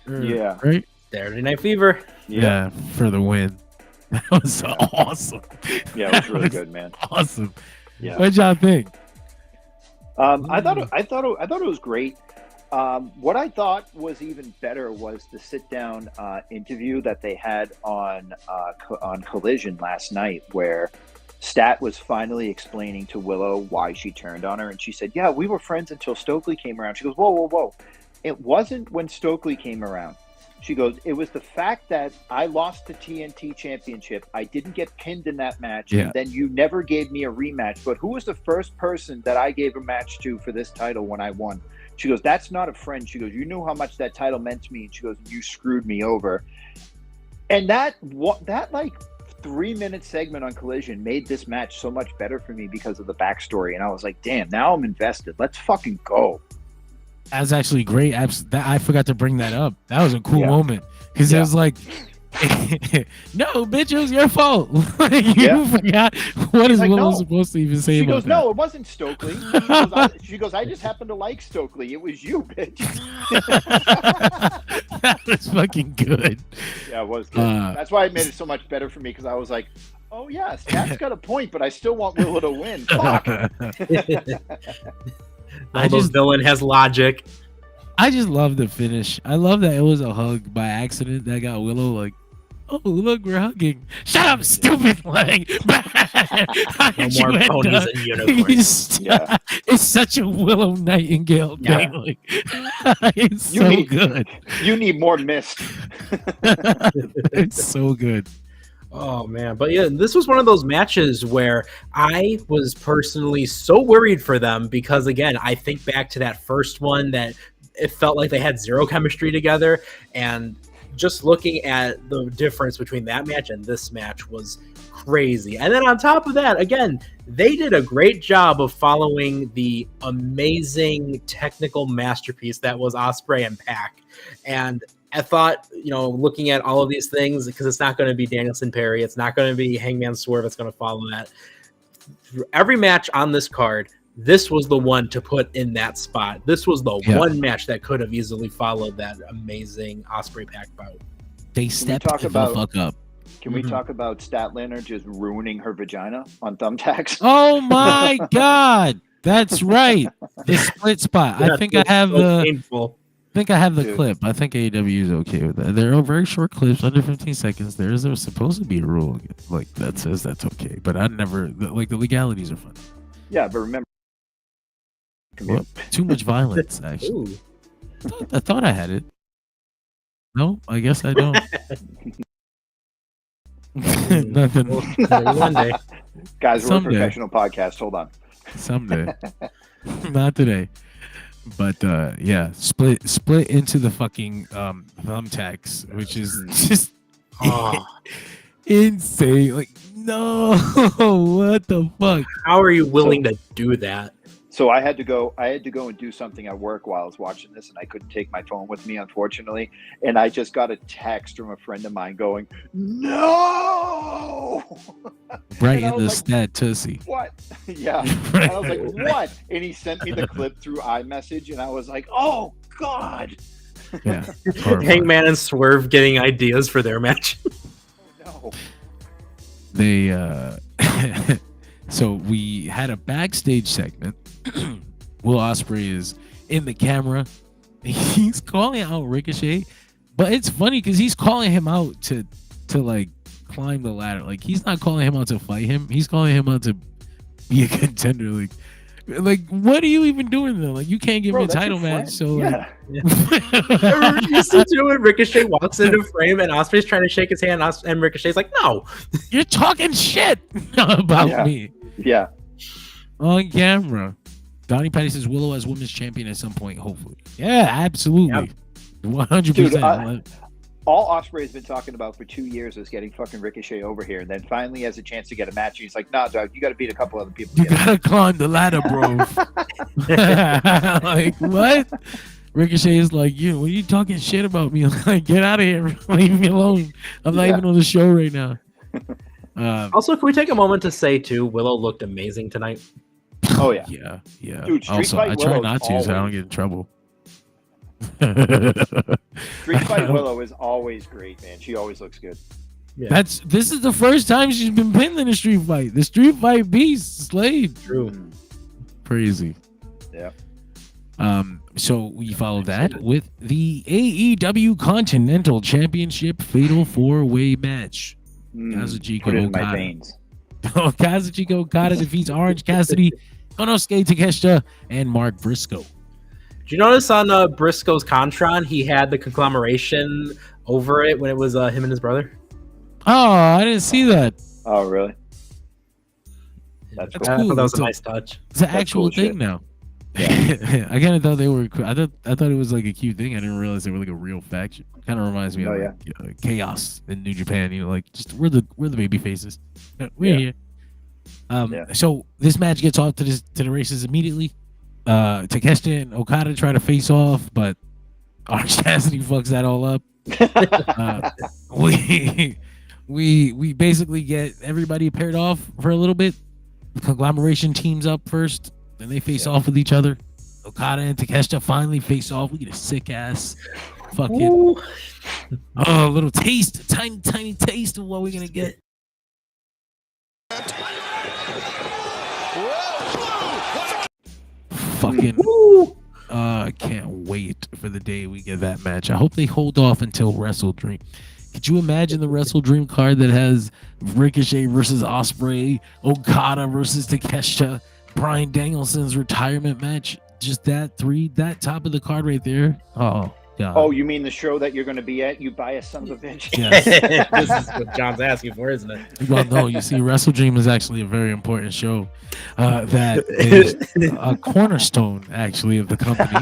Yeah. Right? Saturday Night Fever. Yeah, for the win. That was awesome. Yeah, it was really good, man. Awesome. Yeah. What y'all think? I thought it was great. What I thought was even better was the sit-down interview that they had on Collision last night, where Stat was finally explaining to Willow why she turned on her, and she said, "Yeah, we were friends until Stokely came around." She goes, "Whoa, whoa, whoa! It wasn't when Stokely came around." She goes, "It was the fact that I lost the TNT championship. I didn't get pinned in that match, and then you never gave me a rematch. But who was the first person that I gave a match to for this title when I won?" She goes, "That's not a friend." She goes, "You knew how much that title meant to me." And she goes, "You screwed me over." And that like 3-minute segment on Collision made this match so much better for me because of the backstory. And I was like, damn, now I'm invested. Let's fucking go. That's actually great. I forgot to bring that up. That was a cool moment because it was like, no, bitch, it was your fault. You forgot. What is Willow supposed to even say? She about goes, that? "No, it wasn't Stokely." She goes, "I just happened to like Stokely. It was you, bitch." That was fucking good. Yeah, it was good. That's why it made it so much better for me, because I was like, "Oh yes, that's got a point, but I still want Willow to win." Fuck. Villain has logic. I just love the finish. I love that it was a hug by accident that got Willow like, "Oh, look, we're hugging." Shut up, stupid leg. No more ponies and unicorns. It's such a Willow Nightingale thing. Like, it's so good. You need more mist. It's so good. Oh man, but yeah, this was one of those matches where I was personally so worried for them because, again, I think back to that first one that it felt like they had zero chemistry together, and just looking at the difference between that match and this match was crazy. And then on top of that, again, they did a great job of following the amazing technical masterpiece that was Ospreay and Pac. And I thought, looking at all of these things, because it's not going to be Danielson Perry, it's not going to be Hangman Swerve, it's going to follow that. Every match on this card, this was the one to put in that spot. This was the one match that could have easily followed that amazing Ospreay Pac bout. They stepped the fuck up. Can we talk about Statlander just ruining her vagina on thumbtacks? Oh my God, that's right. The split spot. I think I have the. Painful. I think I have the clip. I think AEW is okay with that. They're very short clips, under 15 seconds. There's supposed to be a rule like that says that's okay, but I never like the legalities are fun. Yeah, but remember, too much violence. Actually, I thought I had it. No, I guess I don't. Nothing. One day, guys, we're a professional podcast. Hold on. Someday, not today. But split into the fucking thumbtacks, which is just insane. Like, no, what the fuck? How are you willing to do that? So I had to go and do something at work while I was watching this, and I couldn't take my phone with me, unfortunately. And I just got a text from a friend of mine going, "No!" Right in the stat tussy. What? Yeah. And I was like, "What?" And he sent me the clip through iMessage, and I was like, "Oh God!" Yeah. Hangman and Swerve getting ideas for their match. Oh, no. They so we had a backstage segment. Will Ospreay is in the camera. He's calling out Ricochet, but it's funny because he's calling him out to like climb the ladder. Like, he's not calling him out to fight him. He's calling him out to be a contender. Like, what are you even doing though? Like, you can't give me a title match. So you see too when Ricochet walks into frame and Ospreay's trying to shake his hand, and Ricochet's like, "No, you're talking shit about me." Yeah. On camera. Donnie Patty says Willow as women's champion at some point, hopefully. Yeah, absolutely. 100%. Dude, all Ospreay's been talking about for 2 years is getting fucking Ricochet over here, and then finally has a chance to get a match, and he's like, "Nah, dog, you got to beat a couple other people." You got to climb the ladder, bro. Like, what? Ricochet is like, "You, what are you talking shit about me? Like, get out of here. Leave me alone. I'm not even on the show right now." Also, can we take a moment to say, too, Willow looked amazing tonight? Oh, yeah. Yeah. Dude, Street also, Fight I try Willow's not to so I don't get in trouble. Street Fight Willow is always great, man. She always looks good. Yeah. This is the first time she's been pinned in a street fight. The street fight beast, Slade. True. Crazy. Yeah. So we follow that with the AEW Continental Championship Fatal 4-Way match. Kazuchika Put it in my Okada. veins. Kazuchika Okada defeats Orange Cassidy, Konosuke Takeshita, and Mark Briscoe. Did you notice on Briscoe's Contron, he had the conglomeration over it when it was him and his brother? Oh, I didn't see that. Oh, really? That's I cool. thought that was a So- nice touch. It's an actual cool thing shit. now. I kind of thought they were. I thought it was like a cute thing. I didn't realize they were like a real faction. Kind of reminds me Oh, of yeah. like, Chaos in New Japan. You know, like just we're the baby faces. We're here. Yeah. So this match gets off to the races immediately. Takeshita and Okada try to face off, but Orange Cassidy fucks that all up. We basically get everybody paired off for a little bit. The conglomeration teams up first, then they face off with each other. Okada and Takeshita finally face off. We get a sick ass fucking Ooh. a little taste, a tiny taste of what we're gonna get. Fucking I can't wait for the day we get that match. I hope they hold off until Wrestle Dream. Could you imagine the Wrestle Dream card that has Ricochet versus Ospreay, Okada versus Takeshita, Bryan Danielson's retirement match? Just that top of the card right there. Oh god. Oh, you mean the show that you're going to be at? You biased son of a bitch. Yes. This is what John's asking for, isn't it? Well, no, you see, Wrestle Dream is actually a very important show that is a cornerstone, actually, of the company.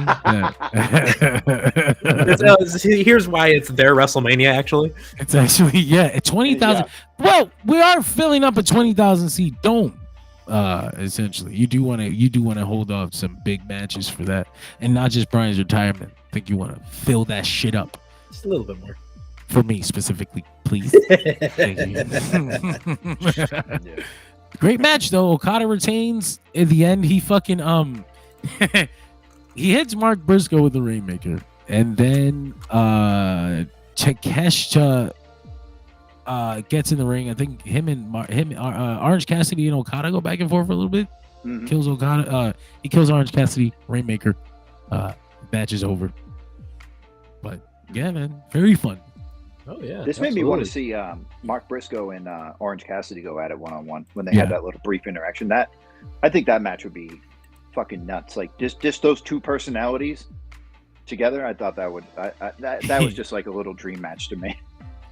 Here's why it's their WrestleMania, actually. It's actually, it's 20,000. Well, we are filling up a 20,000 seat dome. Essentially, you do want to hold off some big matches for that, and not just Bryan's retirement. I think you want to fill that shit up Just a little bit more. for me specifically, please. Thank you. Great match though. Okada retains. In the end, he fucking he hits Mark Briscoe with the Rainmaker, and then Takeshita gets in the ring. I think him and Orange Cassidy and Okada go back and forth for a little bit. Mhm. Kills Okada. He kills Orange Cassidy. Rainmaker. Match is over. But yeah, man, very fun. Oh yeah. This made me want to absolutely. see Mark Briscoe and Orange Cassidy go at it one-on-one when they had that little brief interaction. That I think that match would be fucking nuts. Like just those two personalities together. I thought that would that was just like a little dream match to me.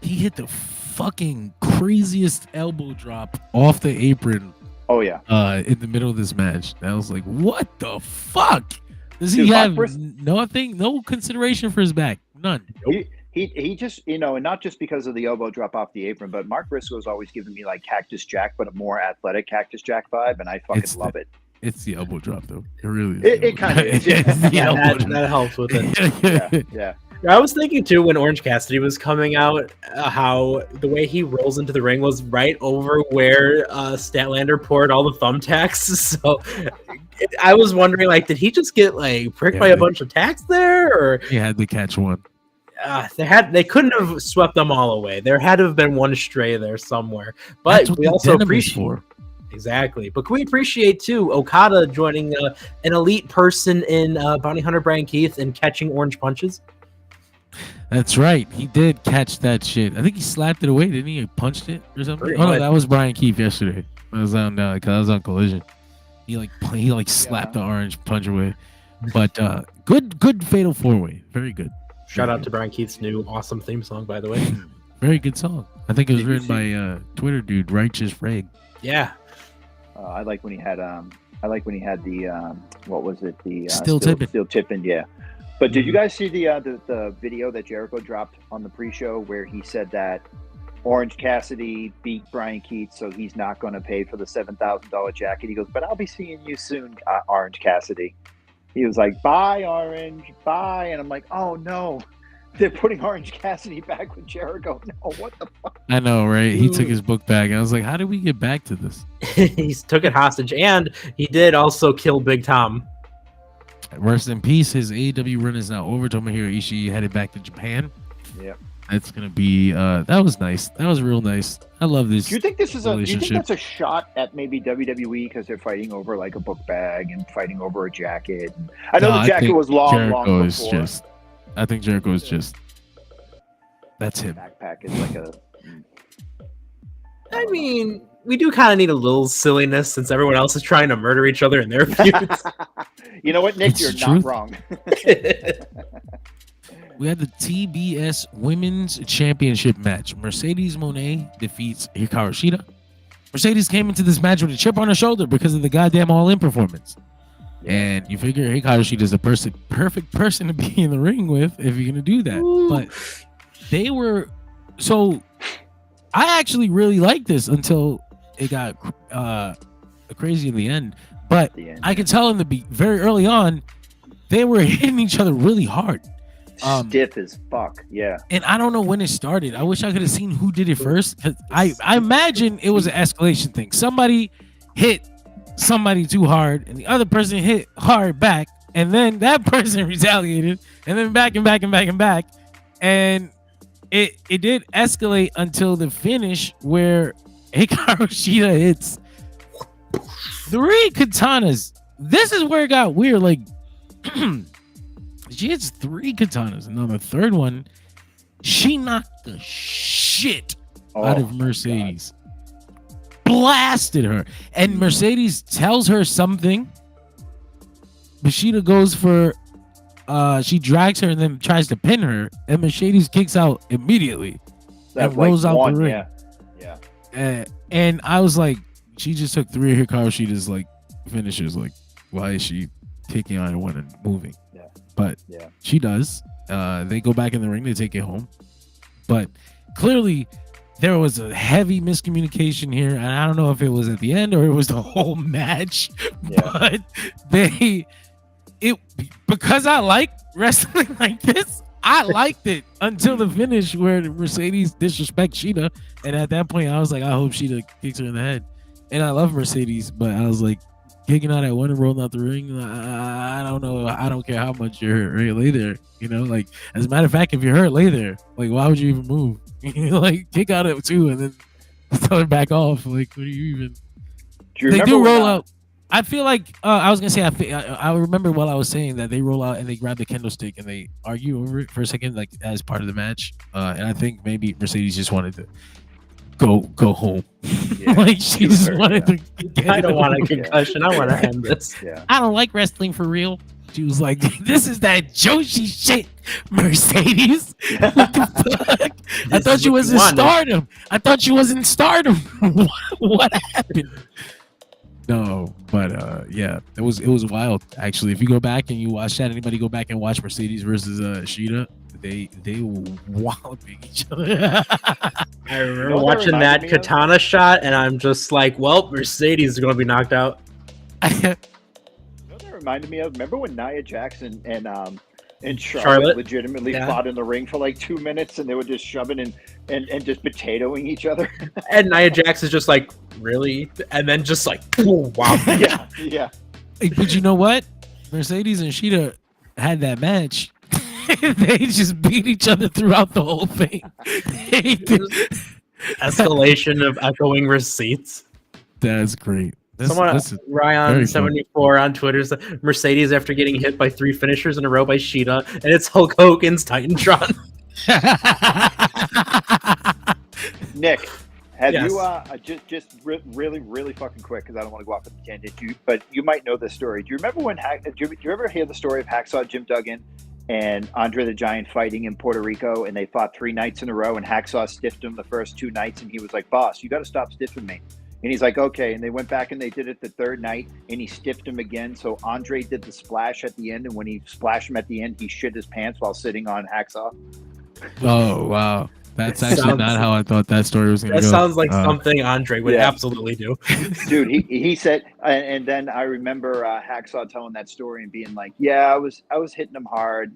He hit the fucking craziest elbow drop off the apron Oh yeah. in the middle of this match. I was like, what the fuck? Does he Dude, Mark have nothing, no consideration for his back? None. He just, and not just because of the elbow drop off the apron, but Mark Briscoe's always given me like Cactus Jack, but a more athletic Cactus Jack vibe, and I fucking love it. It's the elbow drop, though. It really is. It kind of is. It's the Yeah, elbow drop. That helps with it. Yeah. I was thinking too when Orange Cassidy was coming out, how the way he rolls into the ring was right over where Statlander poured all the thumbtacks. So I was wondering, like, did he just get like pricked by a bunch of tacks there, or He had to catch one. they couldn't have swept them all away. There had to have been one stray there somewhere. But That's what we the also denim is appreciate for. exactly. But we appreciate too Okada joining an elite person in Bounty Hunter Bryan Keith and catching orange punches. That's right. He did catch that shit. I think he slapped it away, didn't he? He punched it or something. Pretty Oh no, much. that was Brian Keefe yesterday. I was on Collision. He slapped the orange punch away. But good fatal 4-way. Very good. Shout out to Bryan Keith's new awesome theme song, by the way. Very good song. I think it was Did you written by Twitter dude Righteous Reg. Yeah. I like when he had the what was it, the Steel Tippin'. Steel Tippin', yeah. But did you guys see the video that Jericho dropped on the pre-show where he said that Orange Cassidy beat Bryan Keith, so he's not going to pay for the $7,000 jacket? He goes, but I'll be seeing you soon, Orange Cassidy. He was like, bye, Orange, bye. And I'm like, oh, no. They're putting Orange Cassidy back with Jericho. No, what the fuck? I know, right? He took his book back. I was like, how did we get back to this? He took it hostage, and he did also kill Big Tom. Rest in peace. His AEW run is now over. Tomohiro Ishii headed back to Japan. Yep. That's gonna be. That was nice. That was real nice. I love this. Do you think this is a? Do you think relationship. that's a shot at maybe WWE because they're fighting over like a book bag and fighting over a jacket? I know the jacket think was long Jericho is before. just. I think Jericho is just. That's him. Backpack is like a. I mean, we do kind of need a little silliness since everyone else is trying to murder each other in their feuds. You know what, Nick? It's You're the not truth. wrong. We had the TBS Women's Championship match. Mercedes Moné defeats Hikaru Shida. Mercedes came into this match with a chip on her shoulder because of the goddamn All-In performance. And you figure Hikaru Shida is the perfect person to be in the ring with if you're gonna do that. Ooh. But they were so. I actually really liked this until it got crazy in the end. But The end. I could tell in the very early on, they were hitting each other really hard. Stiff as fuck. Yeah. And I don't know when it started. I wish I could have seen who did it first. 'Cause I imagine it was an escalation thing. Somebody hit somebody too hard, and the other person hit hard back, and then that person retaliated, and then back and back and back and back, and it did escalate until the finish where Hikaru Shida hits 3 katanas. This is where it got weird. Like she hits 3 katanas, and on the third one, she knocked the shit out of Mercedes. Blasted her, and Mercedes tells her something. Machida goes for she drags her and then tries to pin her, and Mercedes kicks out immediately and rolls out the ring. Yeah. And I was like, she just took 3 of Hikaru Shida's like finishers. Like, why is she taking on one and moving? Yeah. But Yeah. she does. They go back in the ring, they take it home. But clearly there was a heavy miscommunication here, and I don't know if it was at the end or it was the whole match. Yeah. But because I like wrestling like this, I liked it until the finish where Mercedes disrespects Shida, and at that point I was like, I hope Shida kicks her in the head. And I love Mercedes, but I was like, kicking out at one and rolling out the ring, I don't know. I don't care how much you're hurt. Right, lay there. You know, like, as a matter of fact, if you're hurt, lay there. Like, why would you even move? Like, kick out at 2 and then tell her back off. Like, what do you even? Do you They remember do when, roll out. I feel like I was gonna say I remember while I was saying that they roll out and they grab the kendo stick and they argue over it for a second, like as part of the match. And I think maybe Mercedes just wanted to go home. Yeah. Like she just hurt, wanted to. Get I it don't want a over. concussion. I want to end this. Yeah. I don't like wrestling for real. She was like, "This is that Joshi shit, Mercedes." What the fuck? I This thought is you what was you in wanted. Stardom. I thought you was in Stardom. What happened? No, but yeah, it was wild. Actually, if you go back and you watch that, anybody go back and watch Mercedes versus Shida, they were walloping each other. I remember You know what watching that that reminded me of? katana shot, and I'm just like, well, Mercedes is going to be knocked out. You know what that reminded me of? Remember when Nia Jackson and Charlotte legitimately Yeah. fought in the ring for like 2 minutes and they were just shoving and just potatoing each other? And Nia Jax is just like, really? And then just like, oh, wow. Yeah. Yeah. But you know what? Mercedes and Shida had that match. They just beat each other throughout the whole thing. They did. Escalation of echoing receipts. That's great. Someone, This is very Ryan74 on Twitter said Mercedes after getting hit by 3 finishers in a row by Shida, and it's Hulk Hogan's Titantron. Nick, have Yes. you really fucking quick because I don't want to go off on a tangent. But you might know this story. Do you remember when? Do you ever hear the story of Hacksaw Jim Duggan and Andre the Giant fighting in Puerto Rico, and they fought 3 nights in a row, and Hacksaw stiffed him the first 2 nights, and he was like, "Boss, you got to stop stiffing me." And he's like, "Okay." And they went back and they did it the 3rd night, and he stiffed him again. So Andre did the splash at the end, and when he splashed him at the end, he shit his pants while sitting on Hacksaw. Oh wow, that's actually Sounds- not how I thought that story was gonna That go. sounds like something Andre would Yeah. absolutely do. Dude, he said, and then I remember Hacksaw telling that story and being like, "Yeah, I was hitting him hard,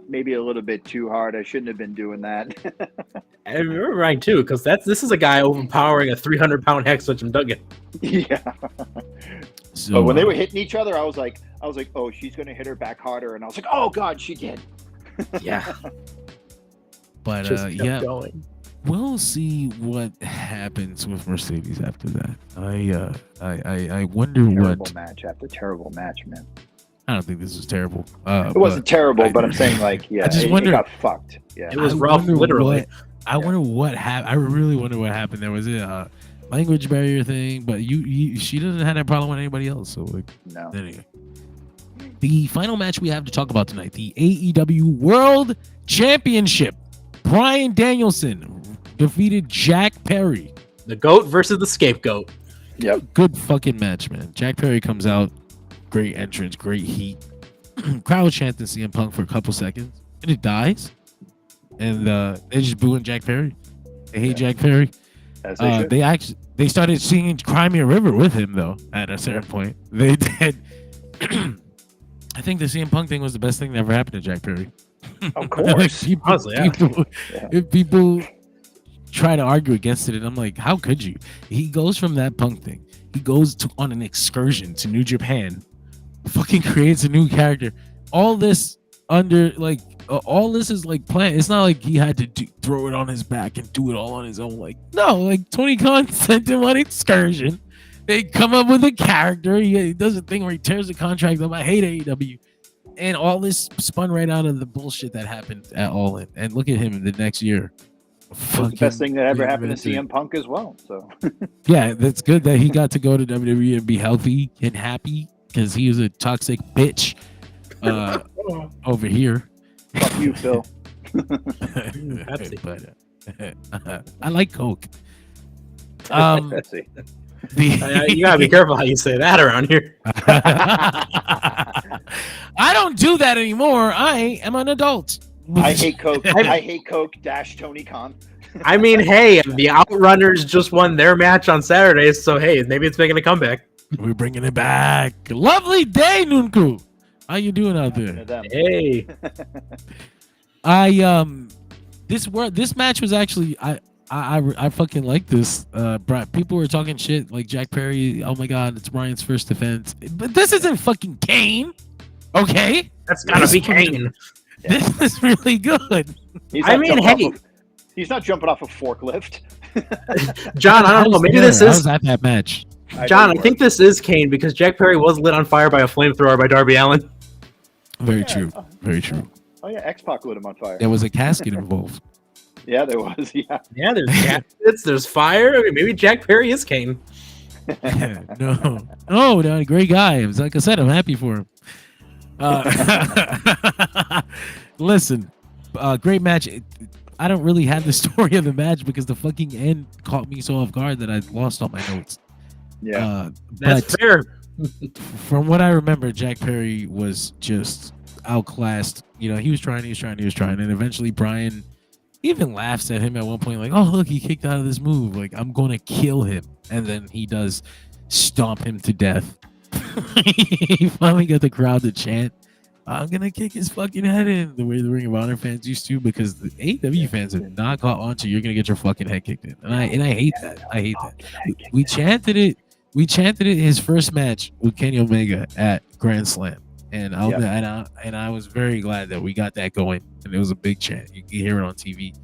maybe a little bit too hard. I shouldn't have been doing that." I remember right too, because this is a guy overpowering a 300-pound Hacksaw Jim Duggan. Yeah. So, But when they were hitting each other, I was like, "Oh, she's gonna hit her back harder," and I was like, "Oh God, she did." Yeah. But Just kept yeah, going. we'll see what happens with Mercedes after that. I wonder Terrible what. match after terrible match, man. I don't think this is terrible. It wasn't terrible, but I'm saying yeah, I just it wonder. got fucked. Yeah, It was I rough, wonder literally. I wonder what happened. I really wonder what happened. There was a language barrier thing, but she doesn't have that problem with anybody else. So no. anyway, the final match we have to talk about tonight: the AEW World Championship. Bryan Danielson defeated Jack Perry. The goat versus the scapegoat. Yep. Good fucking match, man. Jack Perry comes out, great entrance, great heat. Crowd chanting CM Punk for a couple seconds, and it dies. And they're just booing Jack Perry. They hate Jack Perry. As they should. They started singing "Cry Me a River" with him though. At a certain point, they did. I think the CM Punk thing was the best thing that ever happened to Jack Perry. Of course. Honestly, yeah. If people try to argue against it, and I'm like, how could you? He goes from that Punk thing. He goes on an excursion to New Japan. Fucking creates a new character. All this all this is like planned. It's not like he had to throw it on his back and do it all on his own. Like, no, like Tony Khan sent him on an excursion. They come up with a character. He does a thing where he tears the contract up. I hate AEW. And all this spun right out of the bullshit that happened at All In. And look at him in the next year. It's the best thing that ever happened to CM Punk as well. So yeah, that's good that he got to go to WWE and be healthy and happy because he was a toxic bitch over here. fuck you, Phil. But I like Coke. Pepsi. You gotta be careful how you say that around here. I don't do that anymore. I am an adult. I hate Coke. I hate Coke - Tony Khan. I mean, hey, the Outrunners just won their match on Saturday, so hey, maybe it's making a comeback. We're bringing it back. Lovely day, Nunku. How you doing out there? Hey, This match was actually I fucking like this. People were talking shit like Jack Perry. Oh my god, it's Bryan's first defense, but this isn't fucking Kane. Okay, that's gotta be Kane. This is really good. He's not jumping off a forklift. John, I don't know. Maybe this I is was at that match. John. I think this is Kane because Jack Perry was lit on fire by a flamethrower by Darby Allin. Very true. Very true. Oh yeah, X-Pac lit him on fire. There was a casket involved. Yeah, there was. Yeah, there's gaskets, there's fire. I mean, maybe Jack Perry is Kane. No, great guy. Like I said, I'm happy for him. Listen, great match. I don't really have the story of the match because the fucking end caught me so off guard that I lost all my notes. Yeah, that's fair. From what I remember, Jack Perry was just outclassed. You know, he was trying, and eventually Bryan even laughs at him at one point, like, "Oh, look, he kicked out of this move. Like, I'm gonna kill him," and then he does stomp him to death. He finally got the crowd to chant, "I'm gonna kick his fucking head in," the way the Ring of Honor fans used to, because the AEW fans have not caught on to "you're gonna get your fucking head kicked in," and I hate that. I hate that. We chanted it. We chanted it his first match with Kenny Omega at Grand Slam, and I was very glad that we got that going, and it was a big chant. You can hear it on TV,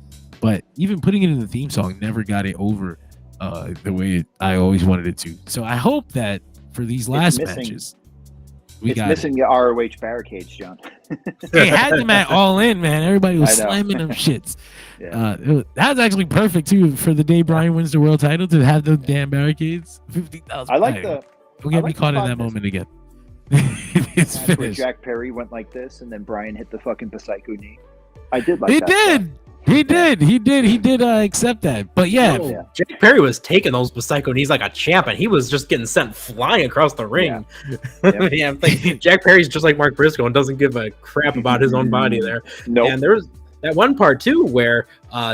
but even putting it in the theme song never got it over the way I always wanted it to. So I hope that for these last matches, it's missing the ROH barricades, John. They had them at All In, man. Everybody was slamming them shits. Yeah. That was actually perfect too for the day Bryan wins the world title to have the damn barricades. 50,000. I like the. Don't get me caught in that moment again. It's finished. Where finished. Jack Perry went like this, and then Bryan hit the fucking Psycho knee. I did like. He that did. He did accept that. But yeah, Jack Perry was taking those Psycho knees like a champ, and he was just getting sent flying across the ring. Yeah, I'm thinking Jack Perry's just like Mark Briscoe and doesn't give a crap about his own body there. Nope. And there was that one part too where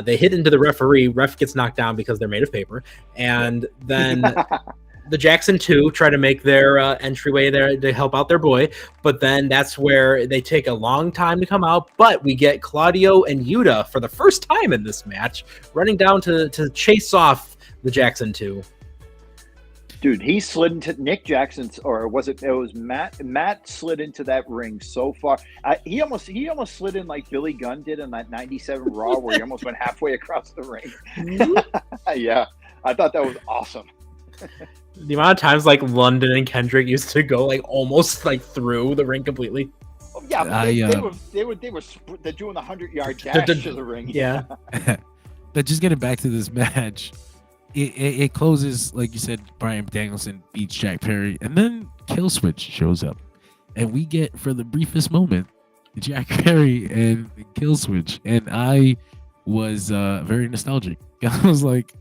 they hit into the referee. Ref gets knocked down because they're made of paper, and then. The Jackson 2 try to make their entryway there to help out their boy, but then that's where they take a long time to come out. But we get Claudio and Yuta for the first time in this match running down to chase off the Jackson 2. Dude, he slid into Nick Jackson's, or was it? It was Matt. Matt slid into that ring so far. He almost slid in like Billy Gunn did in that '97 Raw, where he almost went halfway across the ring. Yeah, I thought that was awesome. The amount of times like London and Kendrick used to go like almost like through the ring completely. Oh, yeah, but they're doing the 100-yard dash to the ring. Yeah. But just getting back to this match, it closes, like you said, Bryan Danielson beats Jack Perry, and then Killswitch shows up. And we get, for the briefest moment, Jack Perry and Killswitch. And I was very nostalgic. I was like,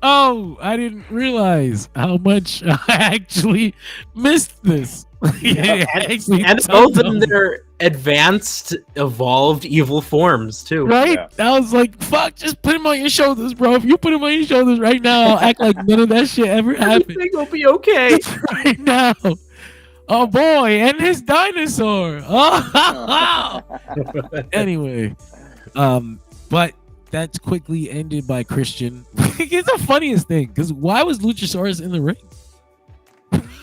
oh, I didn't realize how much I actually missed this. And both in their advanced, evolved evil forms too. Right? Yeah. I was like, fuck, just put him on your shoulders, bro. If you put him on your shoulders right now, I'll act like none of that shit ever happened. Everything will be okay. Right now. Oh boy, and his dinosaur. Oh. Anyway, but that's quickly ended by Christian. It's the funniest thing, because why was Luchasaurus in the ring?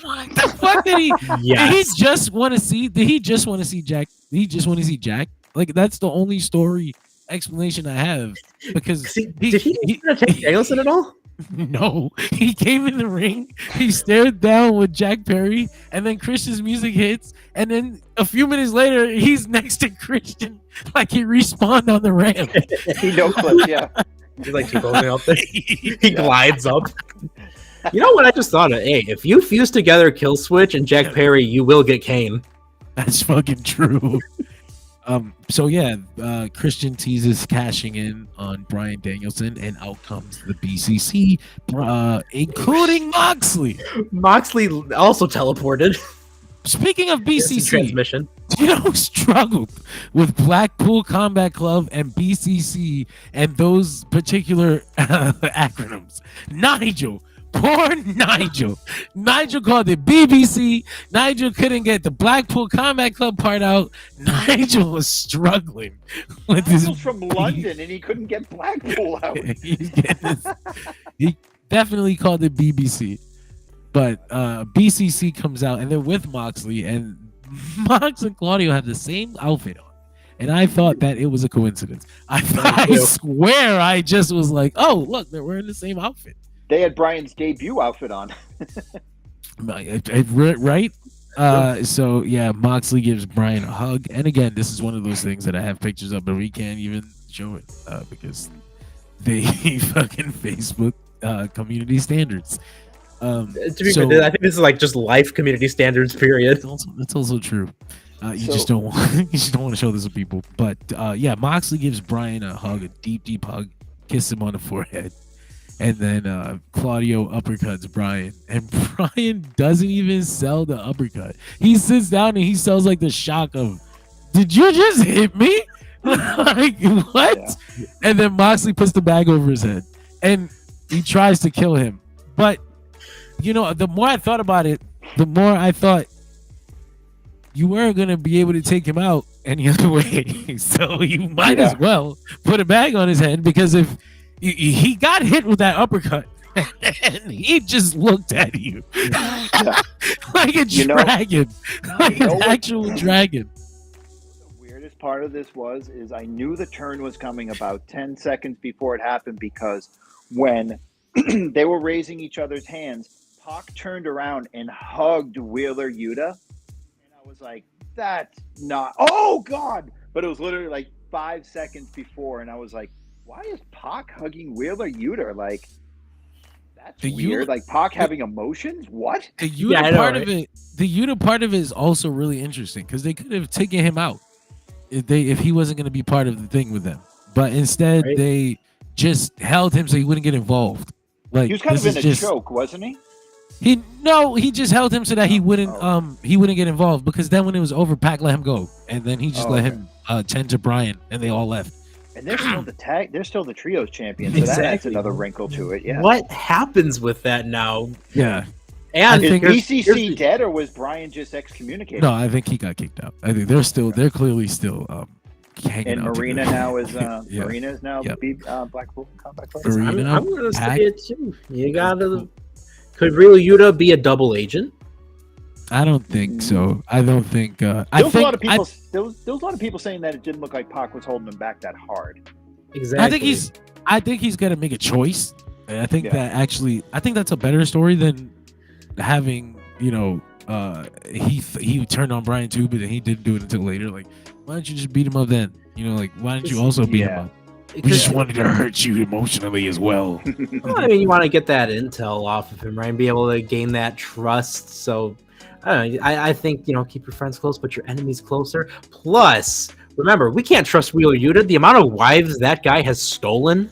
What the fuck did he? Yes. Did he just want to see? Did he just want to see Jack? Did he just want to see Jack? Like, that's the only story explanation I have. Because did he take Danielson at all? No, he came in the ring. He stared down with Jack Perry, and then Christian's music hits, and then a few minutes later, he's next to Christian, like he respawned on the ramp. He no clips, yeah. He's like going out there. He glides up. You know what I just thought of? Hey, if you fuse together Killswitch and Jack Perry, you will get Kane. That's fucking true. So yeah, Christian teases cashing in on Bryan Danielson, and out comes the BCC, including Moxley. Moxley also teleported. Speaking of BCC, transmission. You know who struggled with Blackpool Combat Club and BCC and those particular acronyms? Nigel. Poor Nigel. Nigel called it BBC. Nigel couldn't get the Blackpool Combat Club part out. Nigel was struggling with this. From London, and he couldn't get Blackpool out. He definitely called it BBC. But BCC comes out, and they're with Moxley, and Mox and Claudio have the same outfit on. And I thought that it was a coincidence. I swear I just was like, oh, look, they're wearing the same outfit. They had Bryan's debut outfit on. Right? So, yeah, Moxley gives Bryan a hug. And again, this is one of those things that I have pictures of, but we can't even show it because they fucking Facebook community standards. To be fair, I think this is like just life community standards, period. That's also true. You just don't want to show this to people. But yeah, Moxley gives Bryan a hug, a deep hug, kiss him on the forehead. And then Claudio uppercuts Bryan. And Bryan doesn't even sell the uppercut. He sits down and he sells like the shock of, did you just hit me? Like, what? Yeah. And then Moxley puts the bag over his head. And he tries to kill him. But, you know, the more I thought about it, the more I thought you weren't going to be able to take him out any other way. So you might as well put a bag on his head, because if he got hit with that uppercut and he just looked at you like a dragon, like an actual dragon. The weirdest part of this is I knew the turn was coming about 10 seconds before it happened, because when they were raising each other's hands, Pac turned around and hugged Wheeler Yuta. And I was like, that's not, oh God. But it was literally like 5 seconds before. And I was like, why is Pac hugging Wheeler Yuta? Like, that's weird. Like Pac having emotions? What? The Yuta part of it. The Yuta part of it is also really interesting, because they could have taken him out if he wasn't going to be part of the thing with them. But instead, they just held him so he wouldn't get involved. Like, he was kind of in a choke, wasn't he? He just held him so that he wouldn't get involved, because then when it was over, Pac let him go, and then he just let him tend to Bryan, and they all left. And they're still they're still the trios champions, so that adds another wrinkle to it. Yeah. What happens with that now? Yeah. And is BCC dead, or was Bryan just excommunicated? No, I think he got kicked out. I think they're clearly still hanging out. And Marina now is Marina is now the Blackpool Combat Club. I'm going to say it too. You got to Could Real Yuta be a double agent? I don't think so. I don't think. There was a lot of people. There was a lot of people saying that it didn't look like Pac was holding him back that hard. Exactly. I think he's gonna make a choice. And I think that actually, I think that's a better story than having, you know, he turned on Bryan too, but then he didn't do it until later. Like, why don't you just beat him up then? You know, like, why don't you also beat him up? We just wanted to hurt you emotionally as well. Well, I mean, you want to get that intel off of him, right? And be able to gain that trust. So, I don't know. I think, you know, keep your friends close, but your enemies closer. Plus, remember, we can't trust Wheeler Yuta. The amount of wives that guy has stolen.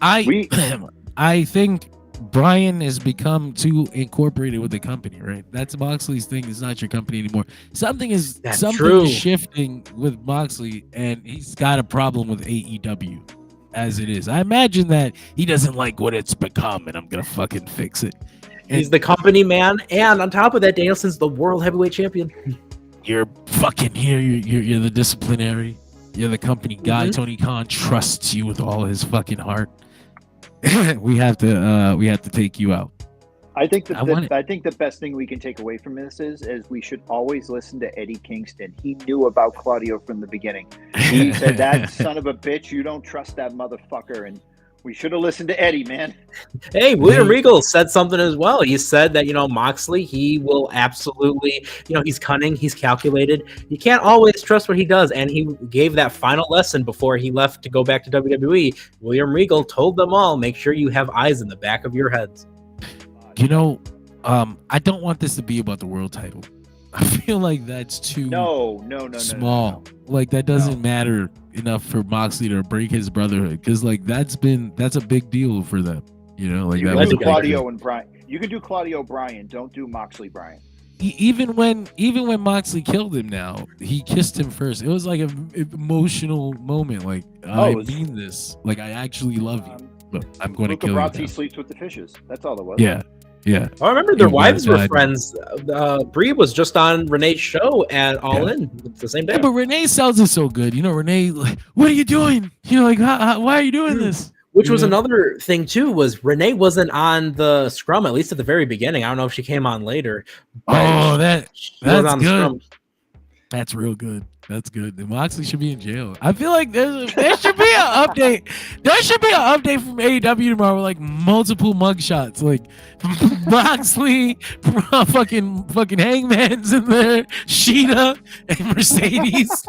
I think Bryan has become too incorporated with the company, right? That's Moxley's thing. It's not your company anymore. Something is shifting with Moxley, and he's got a problem with AEW as it is. I imagine that he doesn't like what it's become, and I'm gonna fucking fix it. And he's the company man, and on top of that, Danielson's the world heavyweight champion. You're fucking here. You're the disciplinary. You're the company guy. Tony Khan trusts you with all his fucking heart. we have to take you out. I think the best thing we can take away from this is we should always listen to Eddie Kingston. He knew about Claudio from the beginning. He said, "That son of a bitch, you don't trust that motherfucker," and we should have listened to Eddie, man. Hey, William Regal said something as well. He said that, you know, Moxley, he will absolutely, you know, he's cunning, he's calculated. You can't always trust what he does. And he gave that final lesson before he left to go back to WWE. William Regal told them all, make sure you have eyes in the back of your heads. You know, I don't want this to be about the world title. I feel like that's too small. No. Like, that doesn't matter enough for Moxley to break his brotherhood, because like that's a big deal for them. You know, like you can do Claudio and Bryan. You can do Claudio Bryan. Don't do Moxley Bryan. Even when Moxley killed him, now he kissed him first. It was like an emotional moment. Like, I mean this. Like, I actually love you, but I'm going to kill you. He sleeps with the fishes. That's all it was. Yeah. I remember their wives were friends. Brie was just on Renee's show at All In the same day. Yeah, but Renee sells it so good. You know, Renee, like, what are you doing? You know, like, why are you doing this? Which was another thing too, was Renee wasn't on the scrum, at least at the very beginning. I don't know if she came on later. Oh, that's good. That's real good. That's good. Moxley should be in jail. I feel like there should be an update. There should be an update from AEW tomorrow with like multiple mugshots. Like Moxley, fucking Hangman's in there, Sheeta, and Mercedes.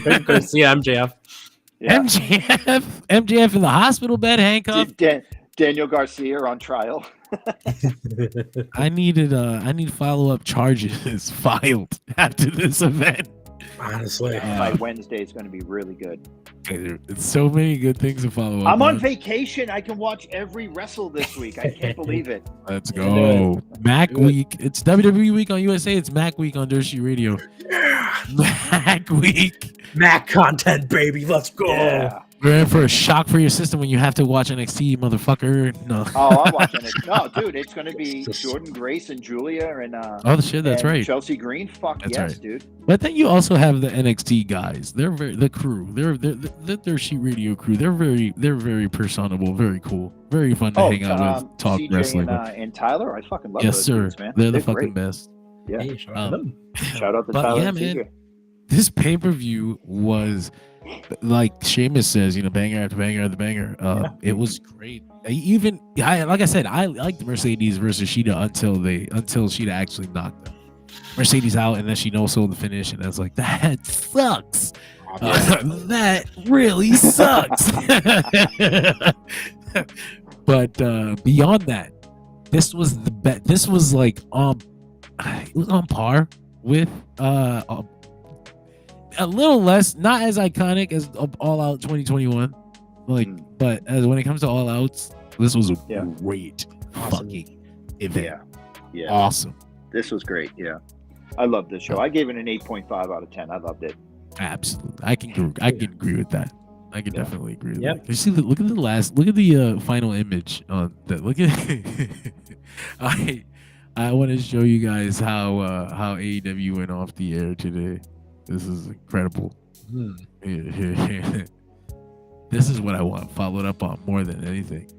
Garcia, MJF. Yeah. MJF in the hospital bed, handcuffed. Daniel Garcia on trial. I need follow-up charges filed after this event. Honestly, by Wednesday, it's going to be really good. It's so many good things to follow up. I'm on vacation. I can watch every wrestle this week. I can't believe it. Let's go. Mac Week. It's WWE Week on USA. It's Mac Week on Dirt Sheet Radio. Mac Week. Mac content, baby. Let's go. Yeah. We're in for a shock for your system when you have to watch NXT, motherfucker. No. Oh, I'm watching it. No, dude, it's going to be Jordan Grace and Julia and that's right. Chelsea Green. Fuck that's yes, right. Dude. But then you also have the NXT guys. They're the crew. They're Dirt Sheet Radio crew. They're very personable, very cool, very fun to hang out with, talk CJ wrestling. And Tyler, I fucking love yes, those sir. dudes, man. They're the fucking best. Yeah. Hey, shout out to Tyler and CJ. This pay-per-view was, like Sheamus says, you know, banger after banger after banger. It was great. Like I said, I liked Mercedes versus Sheeta until Sheeta actually knocked them. Mercedes out, and then she no-sold the finish, and I was like, that sucks. That really sucks. But beyond that, this was the best. This was like it was on par with a little less, not as iconic as All Out 2021, but as when it comes to All Outs, this was a great fucking event. Yeah, awesome. This was great. Yeah, I loved this show. I gave it an 8.5 out of 10. I loved it. Absolutely, I can agree with that. I can definitely agree with that. You see, look at the final image on that. Look at I want to show you guys how AEW went off the air today. This is incredible. This is what I want followed up on more than anything.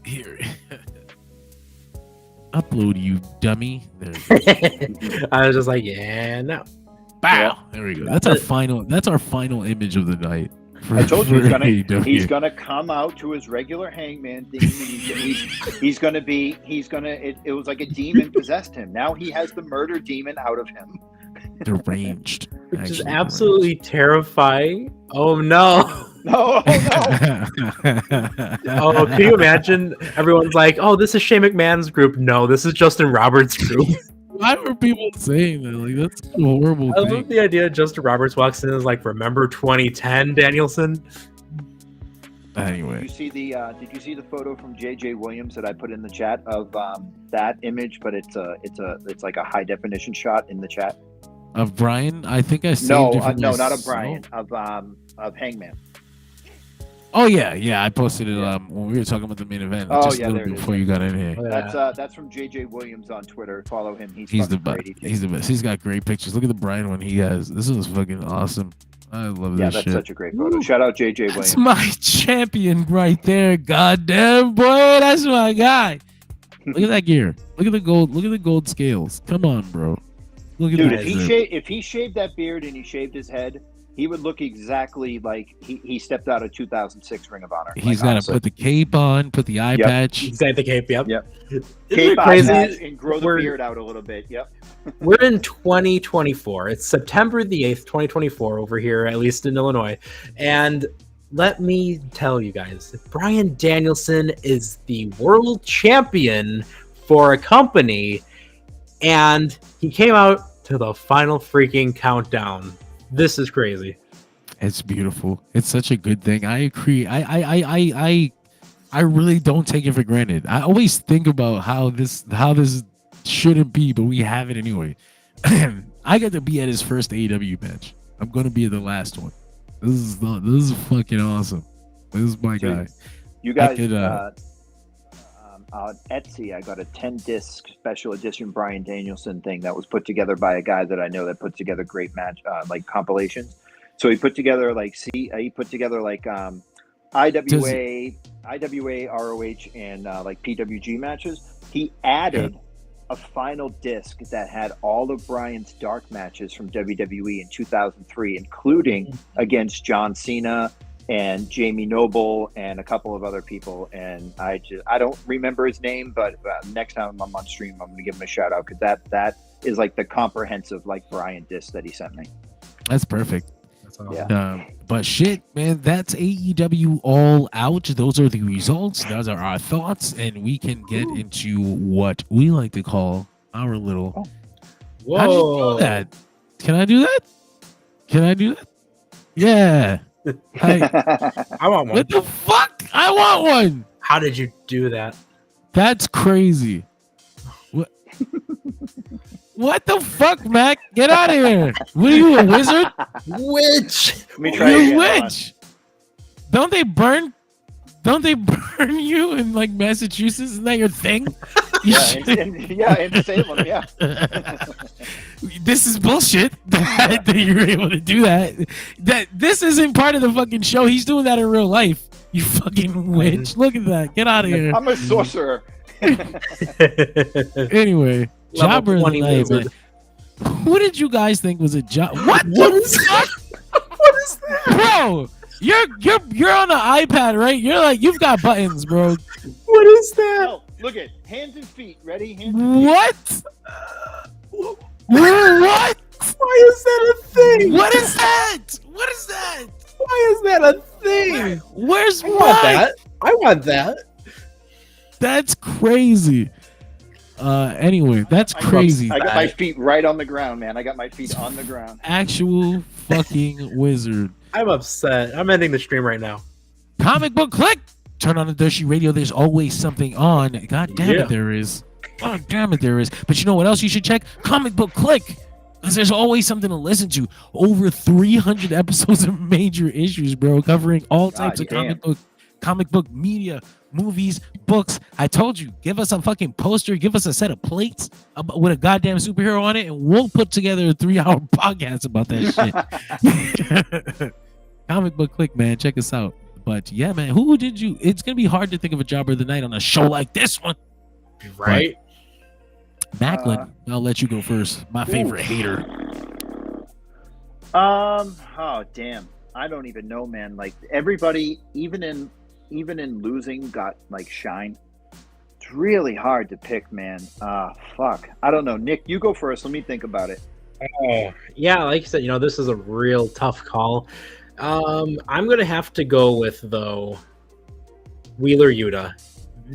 Here. Upload, you dummy. There it is. I was just like, yeah, no. Bow. There we go. That's our final image of the night. I told you AEW. he's gonna come out to his regular Hangman theme. And he's gonna be. It was like a demon possessed him. Now he has the murder demon out of him. Deranged. Which is Actually absolutely terrifying. Oh no. No, oh, Oh, can you imagine? Everyone's like, "Oh, this is Shane McMahon's group." No, this is Justin Roberts' group. Why were people saying that? Like, that's a horrible I thing. love the idea Justin Roberts walks in and is like, "Remember 2010, Danielson?" Anyway, Did you see the photo from JJ Williams that I put in the chat of that image? But it's like a high definition shot in the chat. of Bryan, I think I saved No, it for no, not of myself. Bryan, of Hangman. Oh yeah, I posted it when we were talking about the main event. Oh, just yeah, a little there it bit is. before you got in here. That's from JJ Williams on Twitter. Follow him. He's the fucking best. great. He's the best. He's got great pictures. Look at the Bryan one he has. This is fucking awesome. I love Yeah, this that's shit. such a great photo. Shout out JJ That's Williams. my champion right there. Goddamn boy, that's my guy. Look at that gear. Look at the gold. Look at the gold scales. Come on, bro. Look at Dude, that. if he shaved that beard and he shaved his head, he would look exactly like he stepped out of 2006 Ring of Honor. He's like, got to honestly. put the cape on, put the eye Yep. patch. He's got the cape. Yep. Yep. Isn't Cape it eye crazy? patch and grow the We're- beard out a little bit. Yep. We're in 2024. It's September the 8th, 2024 over here, at least in Illinois. And let me tell you guys, Bryan Danielson is the world champion for a company, and he came out to the final freaking countdown. This is crazy. It's beautiful. It's such a good thing. I agree. I really don't take it for granted. I always think about how this shouldn't be, but we have it anyway. I got to be at his first AEW match. I'm gonna be at the last one. This is fucking awesome. This is my Dude, guy. You guys, could, on Etsy, I got a 10-disc special edition Bryan Danielson thing that was put together by a guy that I know that puts together great match like compilations. So he put together IWA, ROH, and like PWG matches. He added a final disc that had all of Bryan's dark matches from WWE in 2003, including against John Cena and Jamie Noble and a couple of other people. And I don't remember his name, but next time I'm on stream, I'm going to give him a shout out because that is like the comprehensive like Bryan disc that he sent me. That's perfect. That's awesome. Yeah. But shit, man, that's AEW All Out. Those are the results. Those are our thoughts, and we can get into what we like to call our little. Whoa. How do you do that? Can I do that? Can I do that? Yeah. Hey, I want one. what the fuck? I want one. How did you do that? That's crazy. What? What the fuck, Mac? Get out of here. What are you, a wizard? Witch. Let me try You're again. a Hold on. witch. Don't they burn you in like Massachusetts? Isn't that your thing? In Salem, yeah. This is bullshit that you're able to do that. That this isn't part of the fucking show. He's doing that in real life. You fucking witch. Look at that. Get out of here. I'm a sorcerer. Anyway, Level jobber of the 20 night, wizard. man. Who did you guys think was a job? What What the is fuck? What is that? Bro, you're on the iPad, right? You're like, you've got buttons, bro. What is that? Oh, look at hands and feet. Ready? Hands and feet. What? What? Why is that a thing? What is that? What is that? Why is that a thing? Where's I want what? that. I want that. That's crazy. Anyway, that's crazy. I got my feet right on the ground, man. I got my feet on the ground. Actual fucking wizard. I'm upset. I'm ending the stream right now. Comic book click. Turn on the Dershi Radio. There's always something on. God damn Yeah. it, there is. God damn it, there is. But you know what else you should check? Comic book click. Because there's always something to listen to. Over 300 episodes of major issues, bro, covering all types of comic book media, movies, books. I told you, give us a fucking poster, give us a set of plates with a goddamn superhero on it, and we'll put together a 3-hour podcast about that shit. Comic book click, man. Check us out. But yeah, man, who did you? It's gonna be hard to think of a jobber of the night on a show like this one, Right? Macklin. I'll let you go first. My favorite hater. Oh damn. I don't even know, man. Like everybody, even in losing, got like shine. It's really hard to pick, man. Fuck. I don't know. Nick, you go first. Let me think about it. Oh, yeah, like you said, this is a real tough call. I'm gonna have to go with though Wheeler Yuta.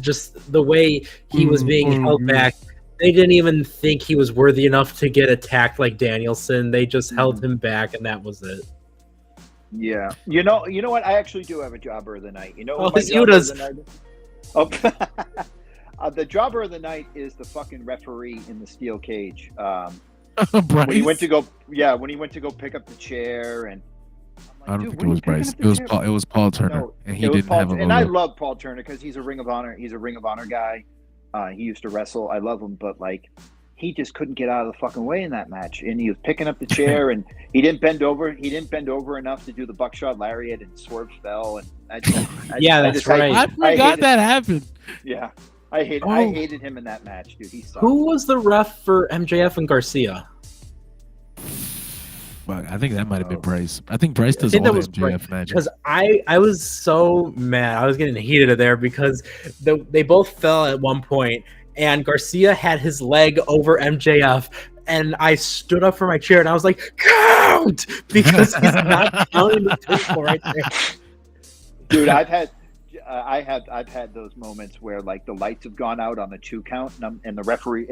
Just the way he was being held back. They didn't even think he was worthy enough to get attacked like Danielson. They just held him back, and that was it. Yeah. You know what? I actually do have a jobber of the night. You know Oh, what my it's jobber of Yuta's. the night is? Oh. The jobber of the night is the fucking referee in the steel cage. When he went to go pick up the chair, and I don't think it was Bryce. It was Paul Turner, No, and he didn't have a logo. And I love Paul Turner because he's a Ring of Honor. He's a Ring of Honor guy. He used to wrestle. I love him, but like he just couldn't get out of the fucking way in that match. And he was picking up the chair, and he didn't bend over. He didn't bend over enough to do the buckshot lariat, and Swerve fell. And that's right. I forgot that happened. Yeah, I hated him in that match, dude. He sucked. Who was the ref for MJF and Garcia? Fuck, I think that might have been Bryce. I think Bryce does all the MJF matches. Because I was so mad. I was getting heated there because they both fell at one point, and Garcia had his leg over MJF, and I stood up from my chair and I was like, count! Because he's not counting the people right there. Dude, I've had those moments where like the lights have gone out on the 2 count, and the referee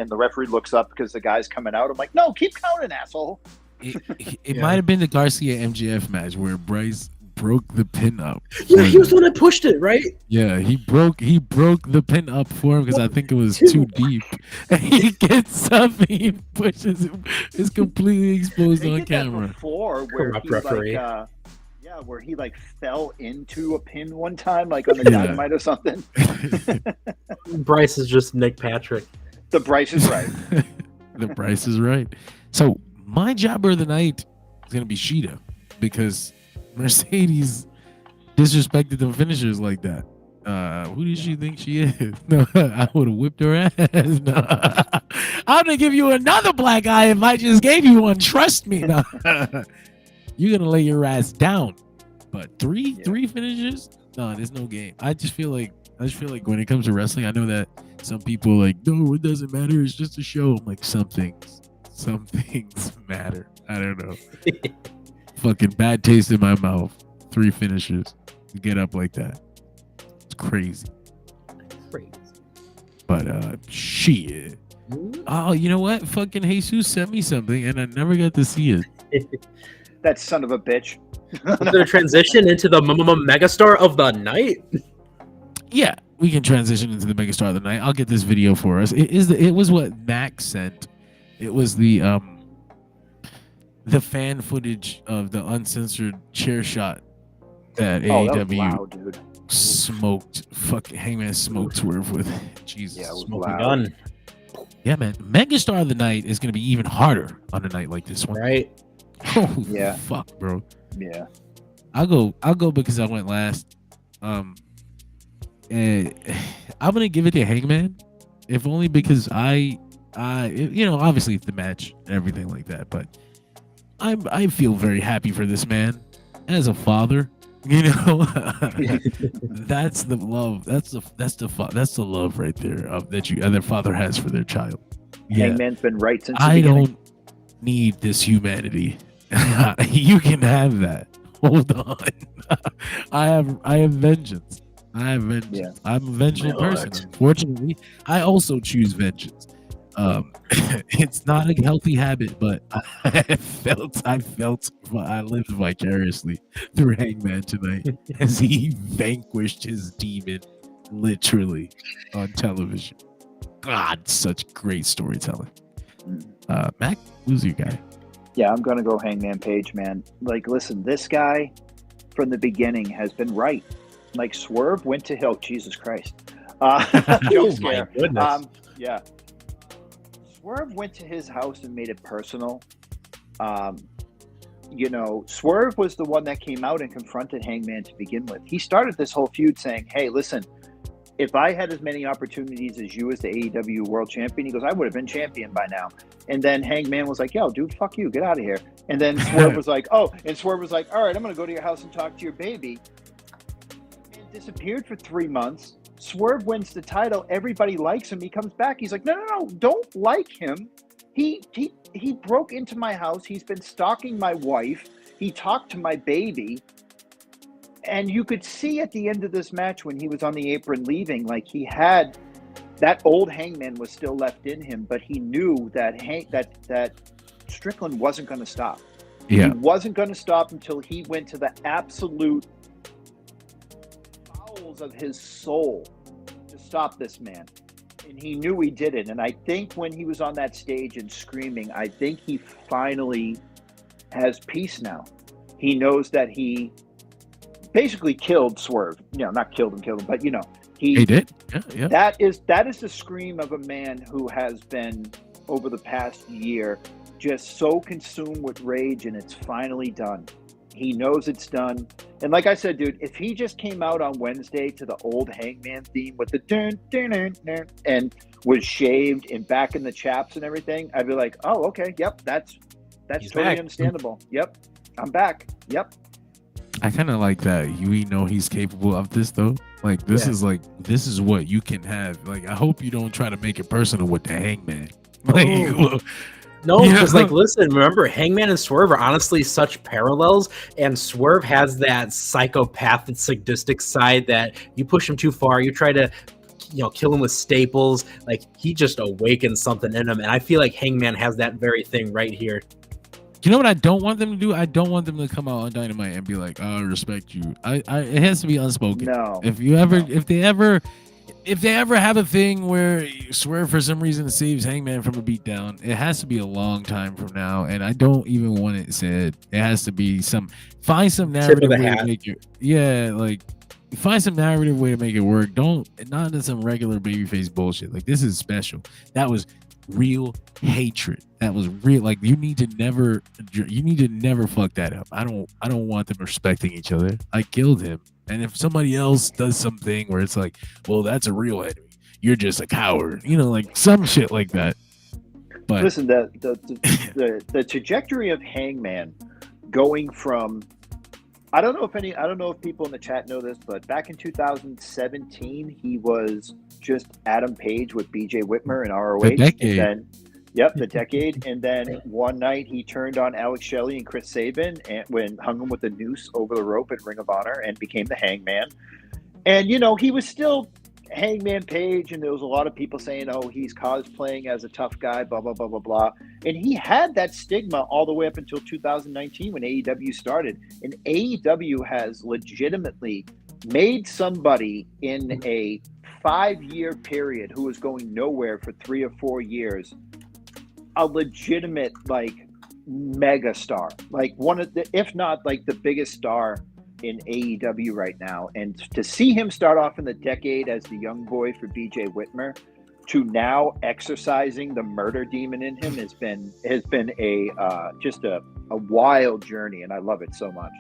looks up because the guy's coming out. I'm like, no, keep counting, asshole. It might have been the Garcia MJF match where Bryce broke the pin up. Yeah, he was the one that pushed it, right? Yeah, he broke the pin up for him because I think it was too deep. And he gets up, and he pushes him. It's completely exposed on camera. Before where Corrupt he referee. where he like fell into a pin one time, like on the Dynamite or something. Bryce is just Nick Patrick. The Bryce is right. The Bryce is right. So my jobber of the night is gonna be Sheeta because Mercedes disrespected the finishers like that. Who does she think she is? No, I would have whipped her ass. No. I'm gonna give you another black eye if I just gave you one. Trust me. No. You're gonna lay your ass down. But three finishers? No, there's no game. I just feel like when it comes to wrestling, I know that some people are like, no, it doesn't matter. It's just a show. I'm like, some things matter. I don't know. Fucking bad taste in my mouth. 3 finishers. You get up like that. It's crazy. But shit. Oh, you know what? Fucking Jesus sent me something and I never got to see it. That son of a bitch. We're gonna transition into the megastar of the night. Yeah, we can transition into the megastar of the night. I'll get this video for us. It was what Max sent. It was the fan footage of the uncensored chair shot that AEW smoked. Fucking Hangman smoked Swerve with. Jesus, yeah, smoking gun. Yeah, man. Megastar of the night is gonna be even harder on a night like this one. Right. Oh yeah. Fuck, bro. Yeah. I'll go because I went last. I'm gonna give it to Hangman, if only because obviously it's the match and everything like that, but I feel very happy for this man as a father. That's the love. That's the love right there that father has for their child. Yeah. Hangman's been right since the I beginning. don't need this humanity. You can have that. Hold on. I have vengeance. Yeah. I'm a vengeful person. Unfortunately, I also choose vengeance. It's not a healthy habit, but I lived vicariously through Hangman tonight as he vanquished his demon literally on television. God, such great storytelling. Mac, who's your guy? Yeah, I'm gonna go Hangman Page, man. Like, listen, this guy from the beginning has been right. Like, Swerve went to hell. Jesus Christ. Oh my goodness. Yeah. Swerve went to his house and made it personal. Swerve was the one that came out and confronted Hangman to begin with. He started this whole feud saying, hey, listen, if I had as many opportunities as you as the AEW World Champion, he goes, I would have been champion by now. And then Hangman was like, yo, dude, fuck you, get out of here. And then Swerve was like, all right, I'm going to go to your house and talk to your baby. And disappeared for 3 months. Swerve wins the title. Everybody likes him. He comes back. He's like, no, don't like him. He broke into my house. He's been stalking my wife. He talked to my baby. And you could see at the end of this match when he was on the apron leaving, like he had that old Hangman was still left in him, but he knew that that Strickland wasn't going to stop. Yeah. He wasn't going to stop until he went to the absolute bowels of his soul to stop this man. And he knew he did it. And I think when he was on that stage and screaming, I think he finally has peace now. He knows that he basically killed Swerve. Not killed him, but he did. Yeah. That is the scream of a man who has been over the past year just so consumed with rage, and it's finally done. He knows it's done. And like I said, dude, if he just came out on Wednesday to the old Hangman theme with the dun, dun, dun, dun, and was shaved and back in the chaps and everything, I'd be like, oh, okay, yep, that's totally back. understandable. Yep, I'm back. Yep. I kind of like that. We know he's capable of this, though. Like, this is what you can have. Like, I hope you don't try to make it personal with the Hangman. Like, no, because listen, remember, Hangman and Swerve are honestly such parallels, and Swerve has that psychopathic, sadistic side that you push him too far, you try to kill him with staples. Like, he just awakens something in him, and I feel like Hangman has that very thing right here. You know what I don't want them to do? I don't want them to come out on Dynamite and be like, "Oh, I respect you." It has to be unspoken. No. If they ever have a thing where Swerve for some reason saves Hangman from a beatdown, it has to be a long time from now. And I don't even want it said. It has to be find some narrative way to make it. Yeah, like find some narrative way to make it work. Not in some regular babyface bullshit. Like, this is special. That was real hatred. That was real. Like, you need to never fuck that up. I don't want them respecting each other. I killed him. And if somebody else does something where it's like, well, that's a real enemy, you're just a coward, like some shit like that. But listen, the trajectory of Hangman going from, I don't know if people in the chat know this, but back in 2017 he was just Adam Page with BJ Whitmer and ROH. The decade. And then, the decade. And then one night he turned on Alex Shelley and Chris Sabin and hung him with a noose over the rope at Ring of Honor and became the Hangman. And, he was still Hangman Page, and there was a lot of people saying, oh, he's cosplaying as a tough guy, blah, blah, blah, blah, blah. And he had that stigma all the way up until 2019 when AEW started. And AEW has legitimately made somebody in a 5-year period who was going nowhere for 3 or 4 years a legitimate, mega star, like one of the, if not the biggest star in AEW right now. And to see him start off in the decade as the young boy for BJ Whitmer to now exercising the murder demon in him has been a wild journey, and I love it so much.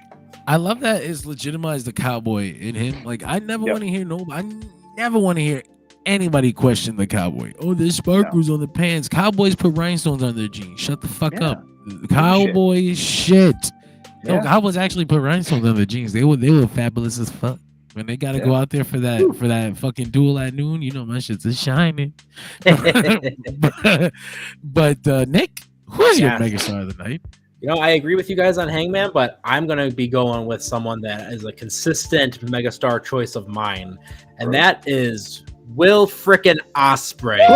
I love that it's legitimized the cowboy in him. Like, I never want to hear anybody question the cowboy. Oh, there's sparkles on the pants. Cowboys put rhinestones on their jeans. Shut the fuck up. Cowboy shit. No, Cowboys actually put rhinestones on their jeans. They were fabulous as fuck. When they gotta go out there for that fucking duel at noon, my shit's a shining. but Nick, who's your megastar of the night? I agree with you guys on Hangman, but I'm going to be going with someone that is a consistent megastar choice of mine, and that is Will frickin' Ospreay.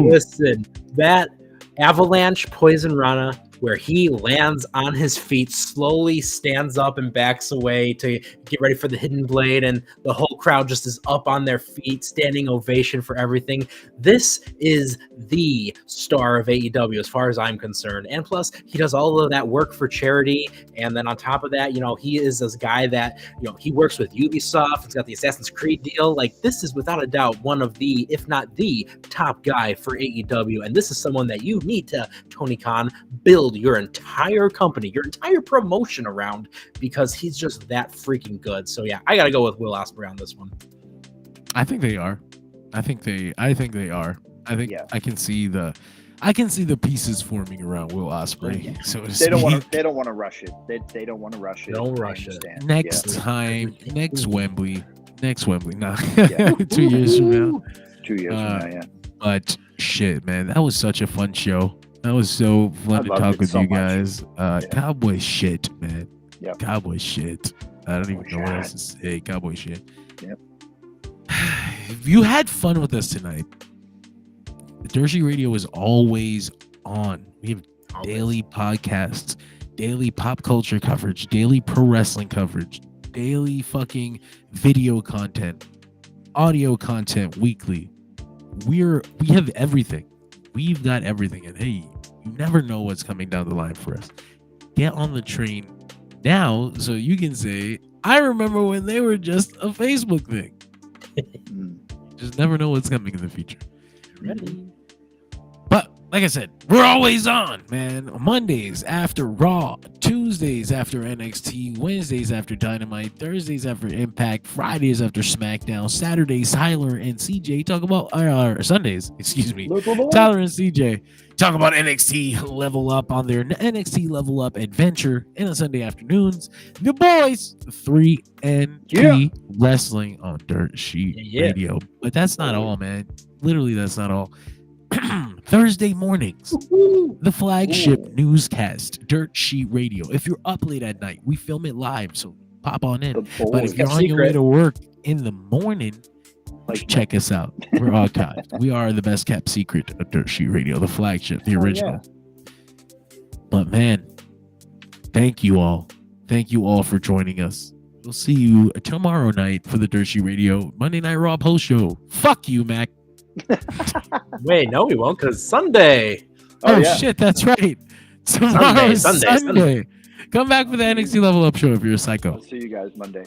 Listen, that avalanche poison rana where he lands on his feet, slowly stands up and backs away to get ready for the hidden blade, and the whole crowd just is up on their feet, standing ovation for everything. This is the star of AEW as far as I'm concerned. And plus, he does all of that work for charity, and then on top of that, he is this guy that, he works with Ubisoft. He's got the Assassin's Creed deal. Like, this is without a doubt one of the, if not the top guy for AEW, and this is someone that you need to, Tony Khan, build build your entire company, your entire promotion around because he's just that freaking good. So yeah, I gotta go with Will Ospreay on this one. I think they are. I think they are. I think I can see the pieces forming around Will Ospreay. So to They don't want speak. to. They don't want to rush it. They don't want to rush it. Don't I rush it. understand. Next Yeah. time, next Wembley. Nah. Yeah. 2 years from now. 2 years from now, yeah. But shit, man, that was such a fun show. That was so fun to loved talk it with so you much. guys. Cowboy shit, man. Yep. Cowboy shit. I don't even Cowboy know what shit. else to say. Cowboy shit. Yep. If you had fun with us tonight, the Dershi Radio is always on. We have daily podcasts, daily pop culture coverage, daily pro wrestling coverage, daily fucking video content, audio content weekly. We have everything. We've got everything. And hey, you never know what's coming down the line for us. Get on the train now so you can say, I remember when they were just a Facebook thing. Just never know what's coming in the future. Ready? But like I said, we're always on, man. Mondays after Raw, Tuesdays after NXT, Wednesdays after Dynamite, Thursdays after Impact, Fridays after SmackDown, Saturdays Tyler and CJ talk about Sundays, excuse me. Tyler and CJ talk about NXT Level Up on their NXT Level Up adventure. And on Sunday afternoons, the boys 3 and 3 wrestling on Dirt Sheet Radio. But that's not all, man. Literally, that's not all. Thursday mornings, the flagship newscast, Dirt Sheet Radio. If you're up late at night, we film it live, so pop on in. But if you're on your way to work in the morning, check us out. We're archived. We are the best kept secret of Dirt Sheet Radio, the flagship, the original. But man, thank you all. Thank you all for joining us. We'll see you tomorrow night for the Dirt Sheet Radio Monday Night Raw post show. Fuck you, Mac. Wait, no, we won't, because Sunday. Oh shit, that's right. Tomorrow is Sunday. Come back for the NXT Level Up show if you're a psycho. I'll see you guys Monday.